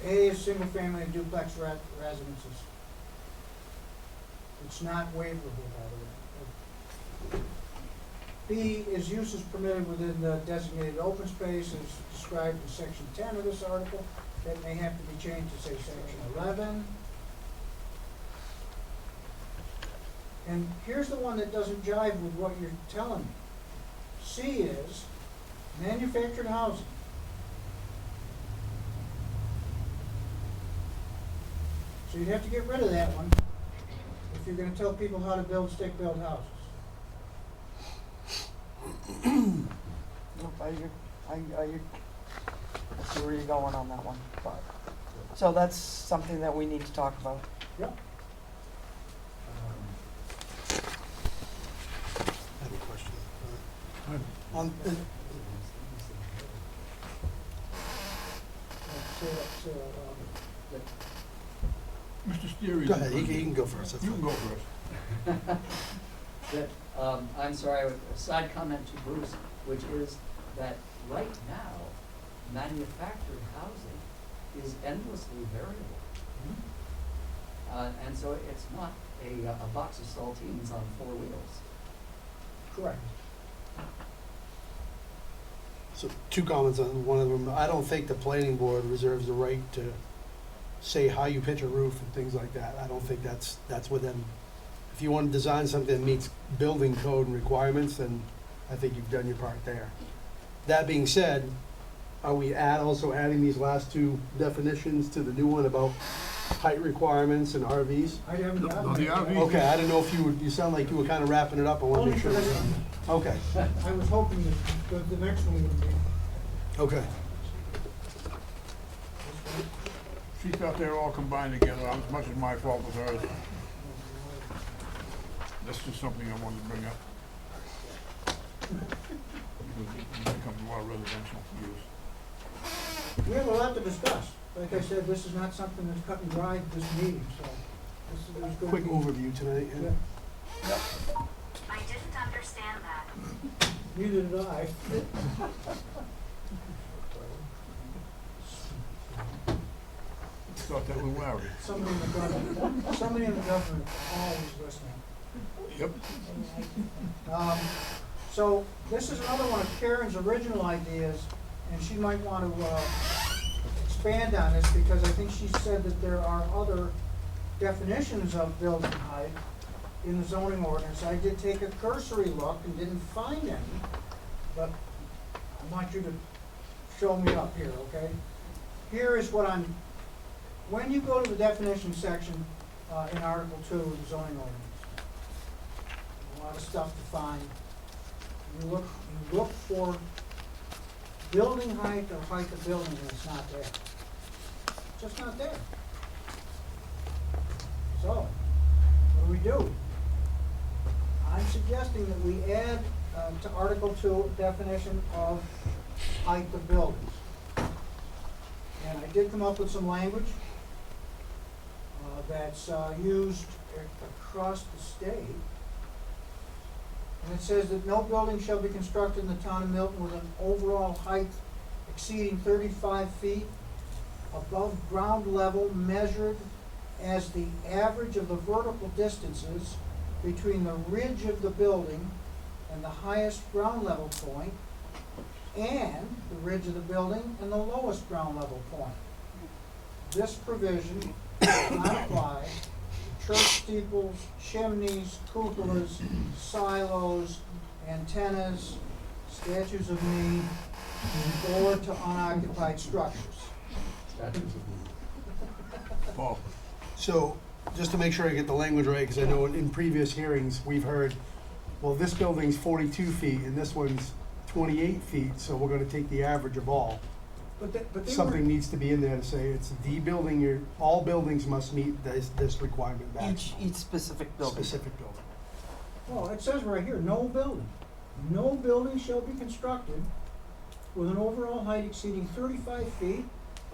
A is single-family and duplex residences. It's not waiverable, by the way. B is uses permitted within the designated open space as described in section 10 of this article. That may have to be changed to say section 11. And here's the one that doesn't jive with what you're telling me. C is manufactured housing. So you'd have to get rid of that one if you're gonna tell people how to build stick-built houses. nope, I see where you're going on that one, but, so that's something that we need to talk about. Yep. I have a question. On, Mr. Steary. go ahead, you can go first. That's You can fine. go first. That, I'm sorry, a side comment to Bruce, which is that right now, manufactured housing is endlessly variable. And so it's not a box of saltines on 4 wheels. Correct. So 2 comments on one of them. I don't think the planning board reserves the right to say how you pitch a roof and things like that. I don't think that's within. If you want to design something that meets building code and requirements, then I think you've done your part there. That being said, are we also adding these last 2 definitions to the new one about height requirements and RVs? I haven't No, gotten the there yet. RV Okay, I didn't know if you sound like you were kind of wrapping it up. I want to Only make for sure. this one. Okay, I was hoping that the next one would be. okay. She thought they were all combined together, as much as my fault as hers. That's just something I wanted to bring up. Because it becomes a lot of residential use. We have a lot to discuss. Like I said, this is not something that's cut and dried this meeting, so this is good. Quick overview tonight. Yeah. I didn't understand that. Neither did I. Thought that was Larry. Somebody in the government always listening. Yep. So this is another one of Karen's original ideas, and she might want to expand on this, because I think she said that there are other definitions of building height in the zoning ordinance. I did take a cursory look and didn't find any, but I want you to show me up here, okay? Here is what when you go to the definition section in Article 2 of the zoning ordinance, a lot of stuff to find. You look for building height or height of building, and it's not there. It's just not there. So, what do? I'm suggesting that we add to Article 2 definition of height of buildings. And I did come up with some language that's used across the state. And it says that no building shall be constructed in the town of Milton with an overall height exceeding 35 feet above ground level, measured as the average of the vertical distances between the ridge of the building and the highest ground level point, and the ridge of the building and the lowest ground level point. This provision does not apply to church steeples, chimneys, cupolas, silos, antennas, statues of me, or to unoccupied structures. Paul. So, just to make sure I get the language right, because I know in previous hearings, we've heard, well, this building's 42 feet and this one's 28 feet, so we're gonna take the average of all. But they Something needs to be in there to say it's the building, all buildings must meet this requirement match. Each specific building. Specific building. Well, it says right here, no building shall be constructed with an overall height exceeding 35 feet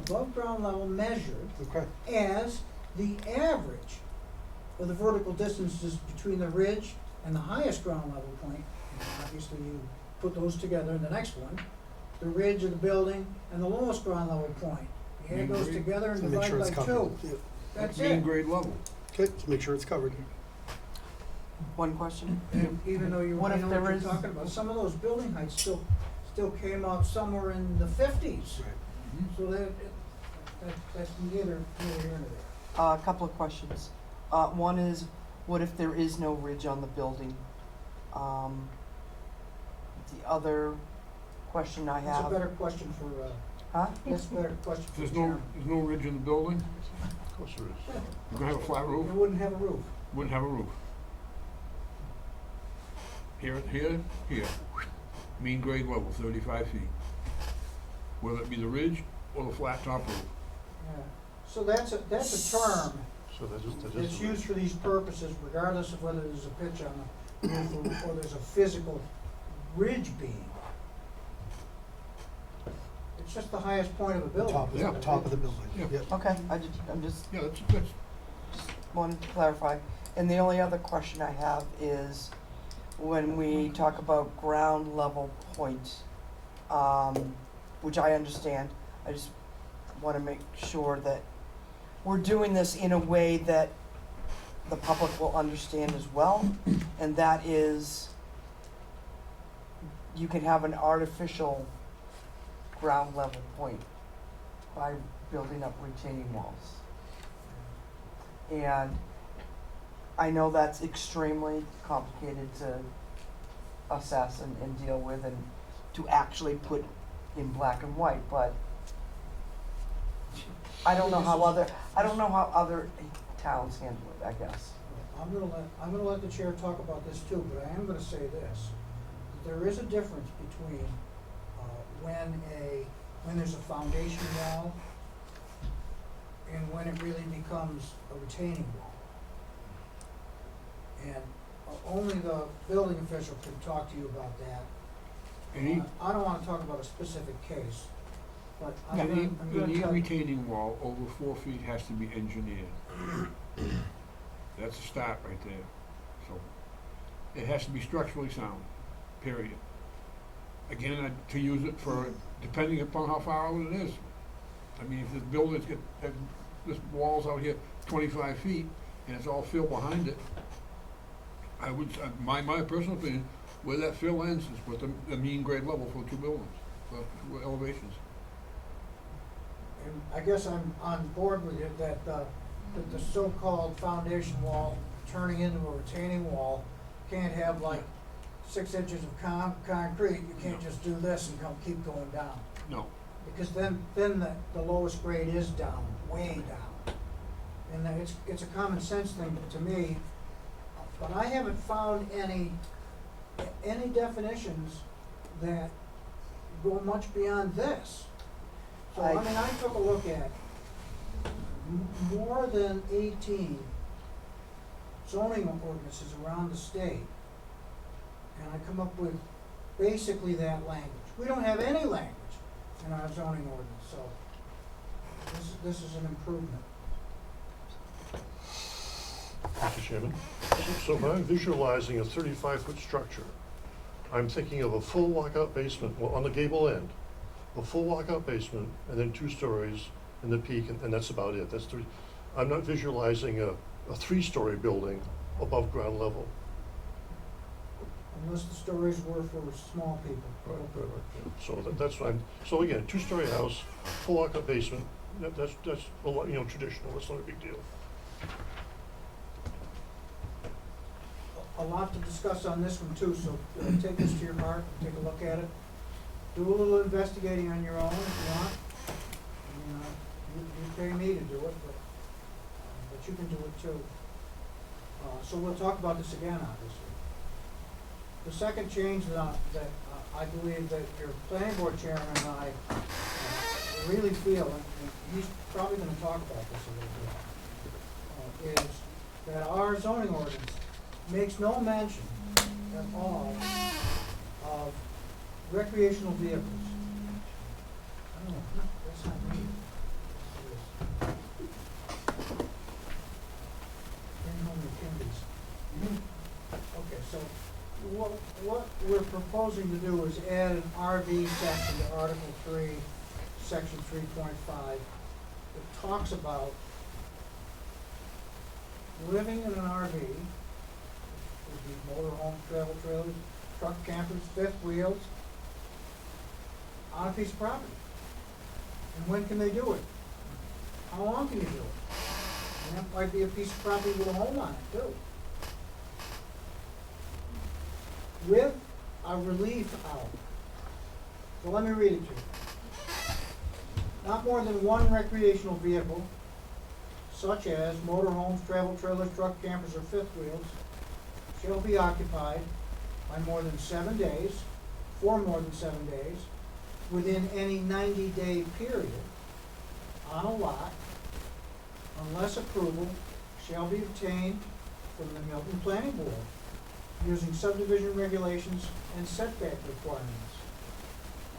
above ground level, measured Okay. as the average of the vertical distances between the ridge and the highest ground level point. And obviously, you put those together in the next one, the ridge of the building and the lowest ground level point. You add those together and So make divide sure it's by covered. 2. Yeah. That's mean it. grade level. Okay, so make sure it's covered. One question? And even though you What if know what there you're is- talking about, some of those building heights still came out somewhere in the 50s. So that's neither here nor there. A couple of questions. One is, what if there is no ridge on the building? The other question I That's a have. better question for, Huh? that's a better question for There's Chairman. no ridge in the building? Of course there is. You're gonna have a flat It roof? wouldn't have a roof. Wouldn't have a roof. Here, mean grade level, 35 feet. Whether it be the ridge or the flat top roof. Yeah. So that's a term So that is that's used for these purposes, regardless of whether there's a pitch on the roof or there's a physical ridge beam. It's just the highest point of a building. Yeah. Top of the building. Yeah. Yep. Okay, I'm just Yeah, that's, wanted to clarify. And the only other question I have is, when we talk about ground level point, which I understand, I just want to make sure that we're doing this in a way that the public will understand as well, and that is, you can have an artificial ground level point by building up retaining walls. And I know that's extremely complicated to assess and deal with and to actually put in black and white, but I don't know how other towns handle it, I guess. I'm gonna let the chair talk about this too, but I am gonna say this. There is a difference between, when there's a foundation wall and when it really becomes a retaining wall. And only the building official can talk to you about that. any, I don't wanna talk about a specific case, but I'm gonna any tell you. retaining wall over 4 feet has to be engineered. That's a start right there. So, it has to be structurally sound, period. Again, to use it for, depending upon how far out it is. I mean, if this building's got, this wall's out here 25 feet, and it's all fill behind it, I would, my personal opinion, where that fill ends is what the mean grade level for two buildings, for elevations. And I guess I'm on board with you that the so-called foundation wall turning into a retaining wall can't have like 6 inches of concrete. You can't just do this and keep going down. No. Because then the lowest grade is down, way down. And that it's a common sense thing to me, but I haven't found any definitions that go much beyond this. So, I mean, I took a look at more than 18 zoning ordinances around the state, and I come up with basically that language. We don't have any language in our zoning ordinance, so this is an improvement. Mr. Chairman, so if I'm visualizing a 35-foot structure, I'm thinking of a full walkout basement, well, on the gable end, a full walkout basement, and then 2 stories in the peak, and that's about it. That's 3. I'm not visualizing a 3-story building above ground level. Unless the stories were for small people. Yeah. So that's what I'm, so again, 2-story house, full walkout basement, that's a lot, traditional, that's not a big deal. A lot to discuss on this one too, so take this to your heart, take a look at it. Do a little investigating on your own if you want. You pay me to do it, but you can do it too. So we'll talk about this again, obviously. The second change that I believe that your planning board chairman and I really feel, and he's probably going to talk about this a little bit, is that our zoning ordinance makes no mention at all of recreational vehicles. I don't know, that's not me. Bring home the candies. Okay, so what we're proposing to do is add an RV section to Article 3, Section 3.5. It talks about living in an RV, would be motorhome, travel trailers, truck campers, fifth wheels, on a piece of property. And when can they do it? How long can you do it? And that might be a piece of property with a home on it too. With a relief out. So let me read it to you. Not more than one recreational vehicle, such as motorhomes, travel trailers, truck campers, or fifth wheels, shall be occupied by more than 7 days, for more than 7 days, within any 90-day period on a lot, unless approval shall be obtained from the Milton Planning Board using subdivision regulations and setback requirements.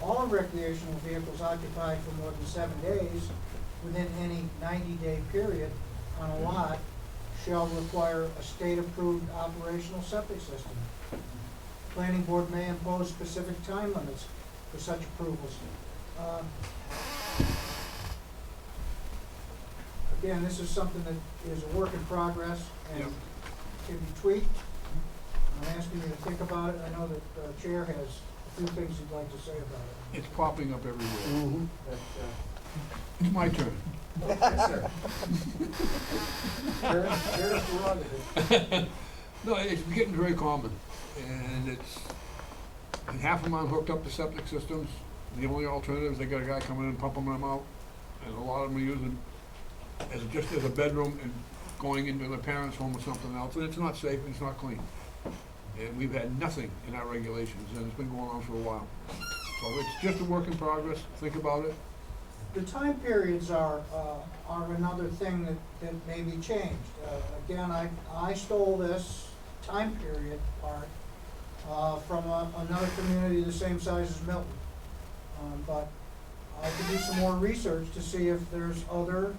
All recreational vehicles occupied for more than 7 days within any 90-day period on a lot shall require a state-approved operational septic system. Planning board may impose specific time limits for such approvals. Again, this is something that is a work in progress and can be tweaked. I'm asking you to think about it. I know that the chair has a few things he'd like to say about it. It's popping up everywhere. Mm-hmm. But, It's my turn. yes, sir. Chair's prerogative. No, it's getting very common, and half of them aren't hooked up to septic systems. The only alternative is they got a guy coming in and pumping them out, and a lot of them are using just as a bedroom and going into their parents' home or something else, and it's not safe and it's not clean. And we've had nothing in our regulations, and it's been going on for a while. So it's just a work in progress. Think about it. The time periods are another thing that may be changed. Again, I stole this time period part from another community the same size as Milton. But I could do some more research to see if there's other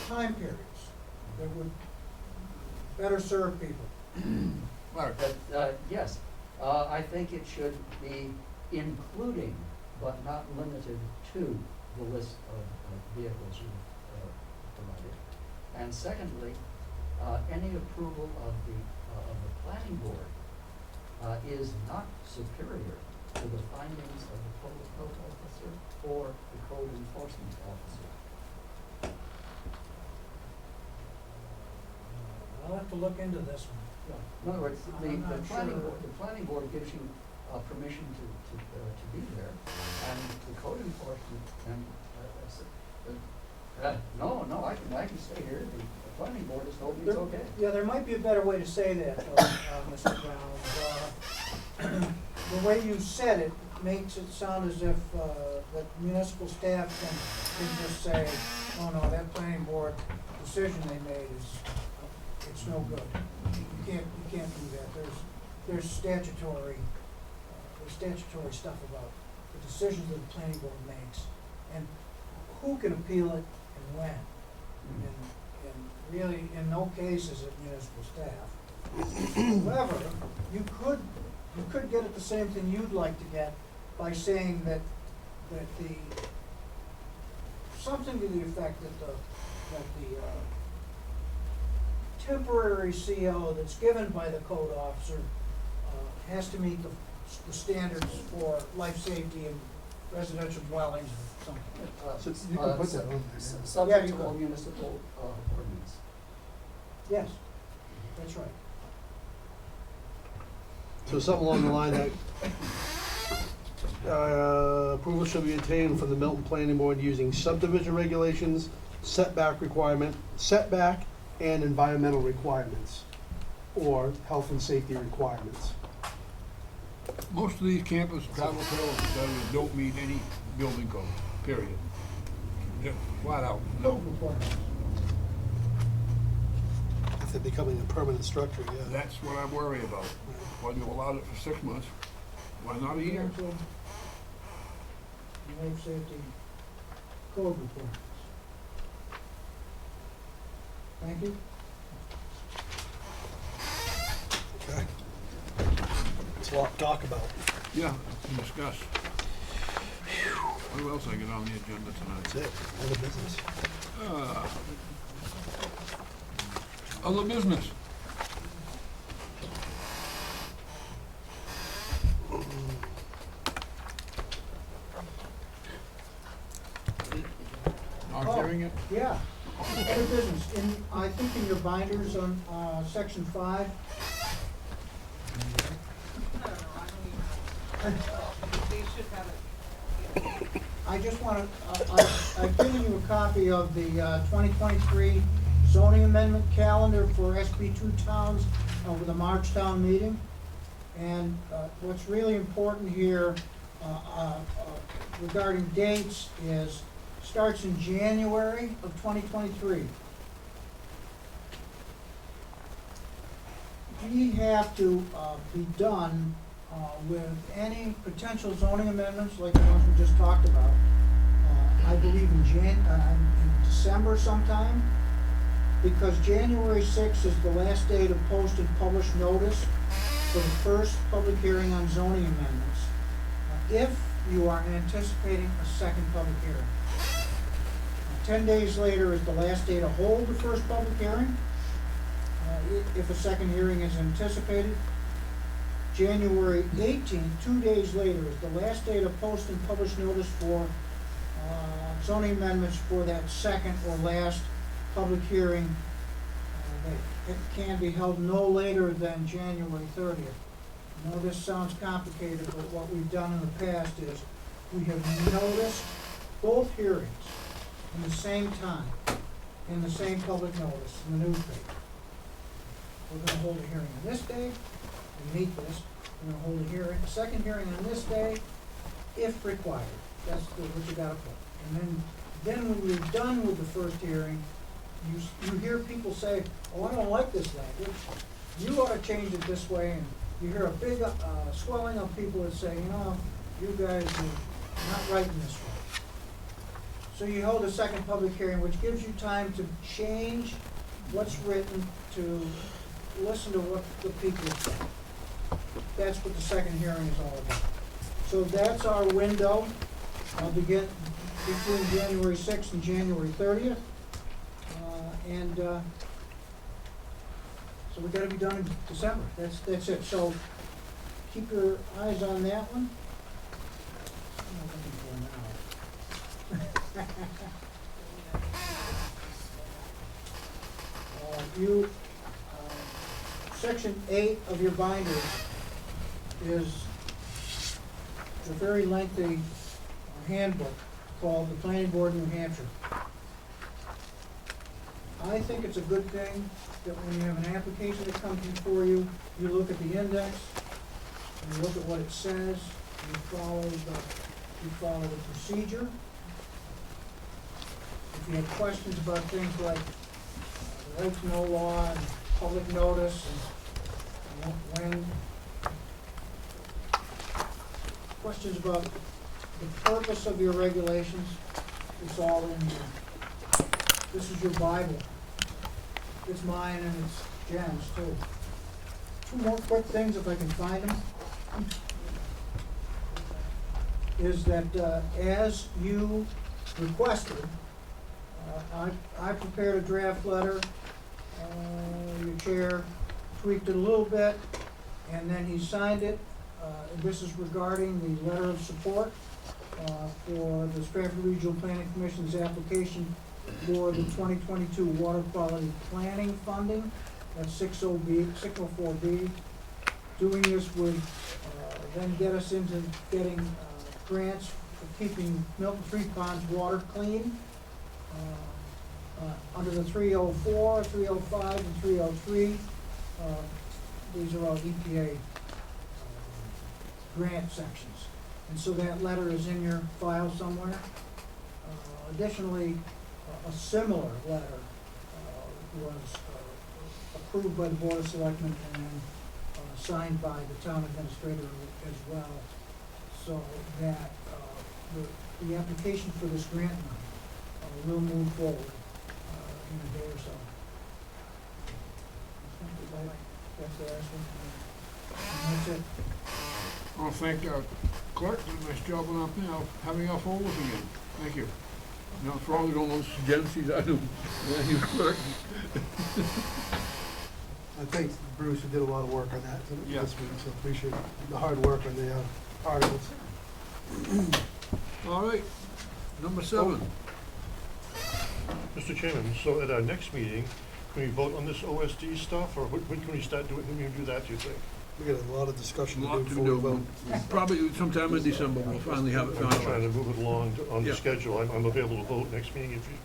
time periods that would better serve people. Larry? Yes, I think it should be including, but not limited to, the list of vehicles with provided. And secondly, any approval of the planning board is not superior to the findings of the public health officer or the code enforcement officer. I'll have to look into this one. In other words, I'm not sure. the planning board gives you permission to be there, and the code enforcement, and, no, I can stay here, the planning board has told me it's okay. Yeah, there might be a better way to say that, Mr. Brown. The way you said it makes it sound as if, the municipal staff can just say, oh no, that planning board decision they made it's no good. You can't do that. There's statutory stuff about the decisions that the planning board makes, and who can appeal it and when. And really, in no case is it municipal staff. However, you could get at the same thing you'd like to get by saying that the, something to the effect that the temporary CO that's given by the code officer has to meet the standards for life safety in residential dwellings or something. So you can put that on there. Yeah. Subject you to all could. municipal ordinance. Yes, that's right. So something along the line that, approval shall be obtained from the Milton Planning Board using subdivision regulations, setback and environmental requirements, or health and safety requirements. Most of these campus travel trails don't meet any building code, period. Just flat out, no. Code requirements. If they're becoming a permanent structure, yeah. That's what I worry about. Why you allowed it for 6 months, why not a year? Life safety code requirements. Thank you. Okay. It's a lot to talk about. Yeah, to discuss. What else I get on the agenda That's tonight? it, other business. Other business. Not hearing it? Yeah, other business, I think in your binders on, section 5. I just wanna, I've given you a copy of the, 2023 zoning amendment calendar for SB2 towns over the March town meeting. And, what's really important here, regarding dates is, starts in January of 2023. We have to be done with any potential zoning amendments like the ones we just talked about. I believe in December sometime, because January 6th is the last day to post and publish notice for the first public hearing on zoning amendments, if you are anticipating a second public hearing. 10 days later is the last day to hold the first public hearing, if a second hearing is anticipated. January 18th, 2 days later, is the last day to post and publish notice for zoning amendments for that second or last public hearing. It can be held no later than January 30th. I know this sounds complicated, but what we've done in the past is we have noticed both hearings in the same time, in the same public notice in the newspaper. We're gonna hold a hearing on this day, we meet this, we're gonna hold a second hearing on this day, if required. That's what you gotta put. And then when you're done with the first hearing, you hear people say, oh, I don't like this language, you ought to change it this way, and you hear a big swelling of people that say, you guys are not writing this right. So you hold a second public hearing, which gives you time to change what's written, to listen to what the people say. That's what the second hearing is all about. So that's our window. I'll begin between January 6th and January 30th. And, so we gotta be done in December, that's it, so keep your eyes on that one. What am I looking for now? Section 8 of your binder is a very lengthy handbook called the Planning Board of New Hampshire. I think it's a good thing that when you have an application that comes before you, you look at the index, and you look at what it says, you follow the procedure. If you have questions about things like the right to know law and public notice and when, questions about the purpose of your regulations, it's all in here. This is your Bible. It's mine and it's Jen's too. Two more quick things if I can find them. Is that as you requested, I prepared a draft letter, your chair tweaked it a little bit, and then he signed it. This is regarding the letter of support for the Stratford Regional Planning Commission's application for the 2022 Water Quality Planning Funding. That's 604B. Doing this would then get us into getting grants for keeping Milton Street Pond's water clean. Under the 304, 305, and 303, these are all EPA grant sections. And so that letter is in your file somewhere. Additionally, a similar letter was approved by the Board of Selectmen and then signed by the town administrator as well, so that the application for this grant money will move forward in a day or so. That's the last one. And that's it. I'll thank our clerk, did a nice job on up now, having our folders again. Thank you. Now, for all who don't know, Jen sees I do. Yeah, you clerk. I think Bruce did a lot of work on that Yeah. this week, so appreciate the hard work on the articles. All right, number 7. Mr. Chairman, so at our next meeting, can we vote on this OSD stuff, or when can we start doing, when can we do that, do you think? We got a lot of discussion to Lot do to before we vote. do. Probably sometime in December, we'll finally have it I'm just trying to finalized. move it along on Yeah. the schedule. I'm available to vote next meeting if you.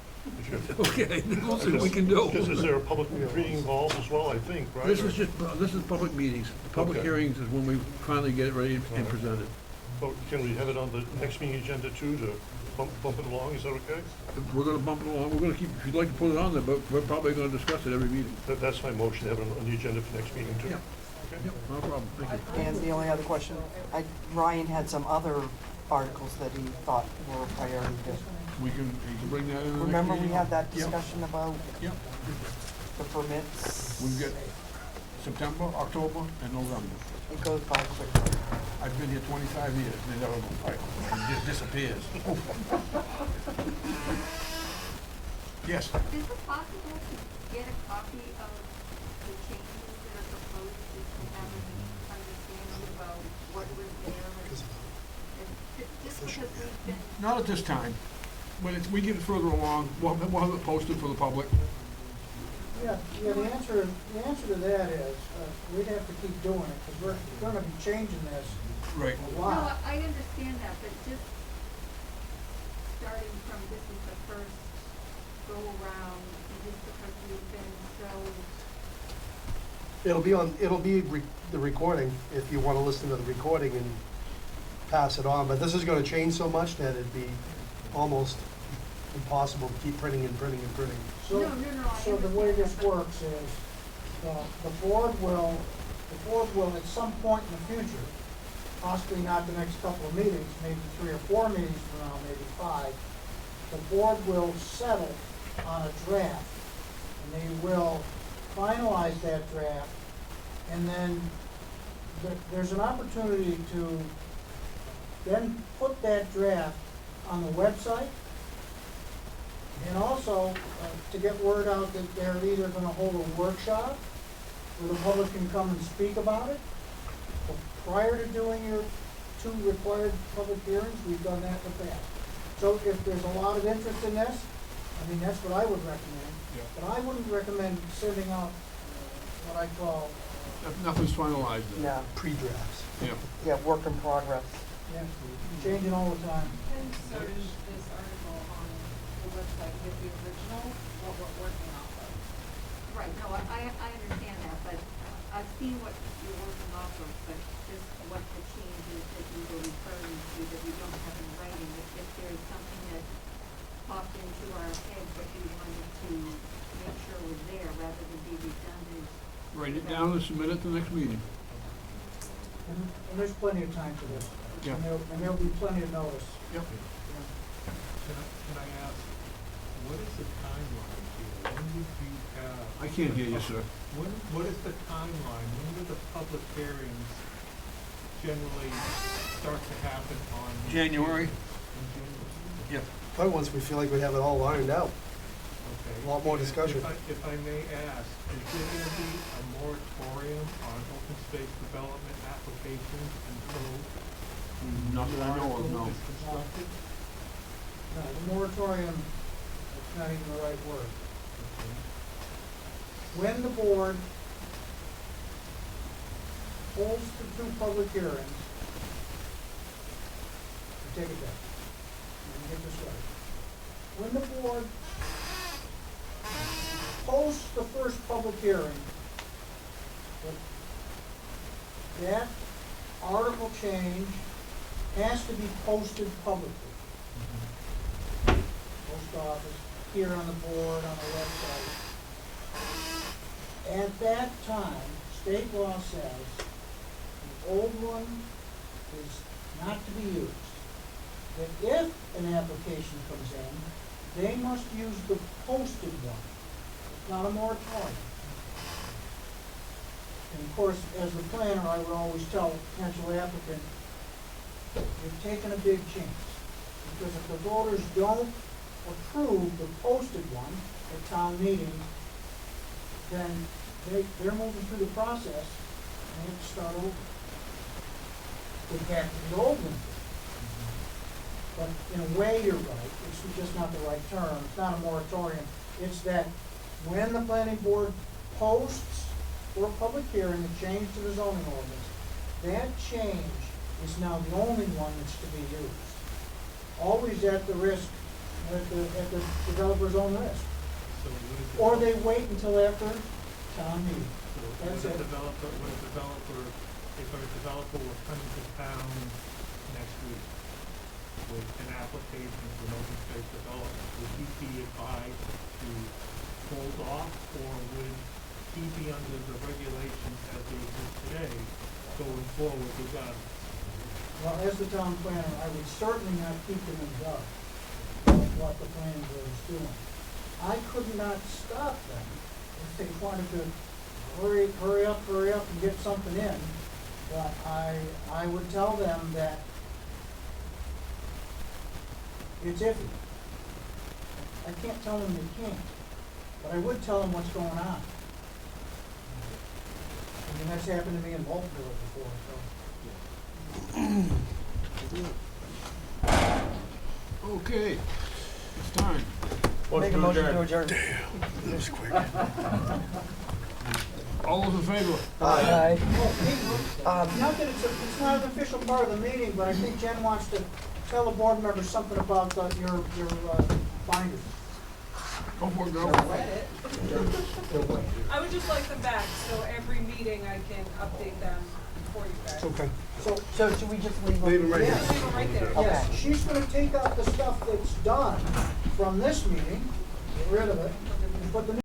Okay, we'll see what we can do. Because is there a public meeting involved as well, I think, right? This Or- is just, this is public meetings. Public Okay. hearings is when we finally get it ready and Alright. presented. But can we have it on the next meeting agenda too, to bump it along, is that okay? We're gonna bump it along, we're gonna keep, if you'd like to put it on there, but we're probably gonna discuss it every meeting. That's my motion, have it on the agenda for next meeting too. Yeah. Okay. Yep, no problem, thank you. And the only other question, Ryan had some other articles that he thought were priority to. We can, you can bring that in the next Remember we meeting? had that Yep. discussion about Yep, the permits? we've got September, October, and November. It goes by quickly. I've been here 25 years, they never go by. It just disappears. Yes, Is it possible to get a copy of the changes that are proposed, just to have an understanding about what was there? Just because we've been, not at this time. When it's, we get it further along, we'll have it posted for the public. Yeah, the answer to that is, we'd have to keep doing it, because we're gonna be changing this Right. a no, lot. I understand that, but just starting from this is the first go around, and just because we've been so, It'll be the recording, if you wanna listen to the recording and pass it on, but this is gonna change so much that it'd be almost impossible to keep printing and printing and printing. So, No, I so the way this understand that, but- works is, the board will at some point in the future, possibly not the next couple of meetings, maybe 3 or 4 meetings from now, maybe 5, the board will settle on a draft, and they will finalize that draft, and then there's an opportunity to then put that draft on the website, And also, to get word out that they're either gonna hold a workshop where the public can come and speak about it. But prior to doing your 2 required public hearings, we've done that in the past. So if there's a lot of interest in this, I mean, that's what I would recommend. Yeah. But I wouldn't recommend sending out what I call, Nothing's finalized then. Yeah, Pre-drafts. Yeah. yeah, work in progress. yeah, changing all the time. And so is this article on the website with the original, what we're working off of? Right, no, I understand that, but I've seen what you're working off of, but just what the changes that you were referring to that we don't have in writing, if there's something that popped into our head that we wanted to make sure was there rather than be redundant. Write it down and submit it to the next meeting. And there's plenty of time for this. Yeah. And there'll be plenty of notice. Yep. Yeah. Can I ask, what is the timeline here? When would you have? I can't hear you, sir. What is the timeline? When do the public hearings generally start to happen on? January? In January? Yeah. Probably once we feel like we have it all lined out. Okay. A lot more discussion. If I may ask, is there gonna be a moratorium on open space development applications until Not that I know of, no. is constructed? No, the moratorium, it's not even the right word. Okay. When the board holds the 2 public hearings, take it back. Let me get this right. When the board hosts the first public hearing, that article change has to be posted publicly. Post office, here on the board, on the website. At that time, state law says the old one is not to be used. That if an application comes in, they must use the posted one. It's not a moratorium. And of course, as the planner, I would always tell potential applicant, you've taken a big chance. Because if the voters don't approve the posted one at town meeting, then they're moving through the process and they have to start over. Go back to the old one. But in a way, you're right, it's just not the right term, it's not a moratorium. It's that when the planning board posts for a public hearing a change to the zoning ordinance, that change is now the only one that's to be used. Always at the risk, at the developer's own risk. So would it? Or they wait until after town meeting. So That's would it. a developer, if a developer were coming to town next week with an application for an open space development, would he be advised to hold off, or would he be under the regulations as they exist today going forward regardless? Well, as the town planner, I would certainly not keep them in the dark of what the planning board is doing. I could not stop them if they wanted to hurry up and get something in. But I would tell them that it's iffy. I can't tell them they can't, but I would tell them what's going on. I mean, that's happened to me in Baltimore before, so. Okay, it's time. Make a motion to adjourn. That was quick. All those in favor? Aye. Not that it's not an official part of the meeting, but I think Jen wants to tell the board members something about your binders. Go for it, girl. Read it. I would just like them back, so every meeting I can update them for you guys. Okay. So should we just leave them? Leave them right Yeah. here. Leave them right there. Okay. Yes, she's gonna take out the stuff that's done from this meeting, get rid of it, and put the new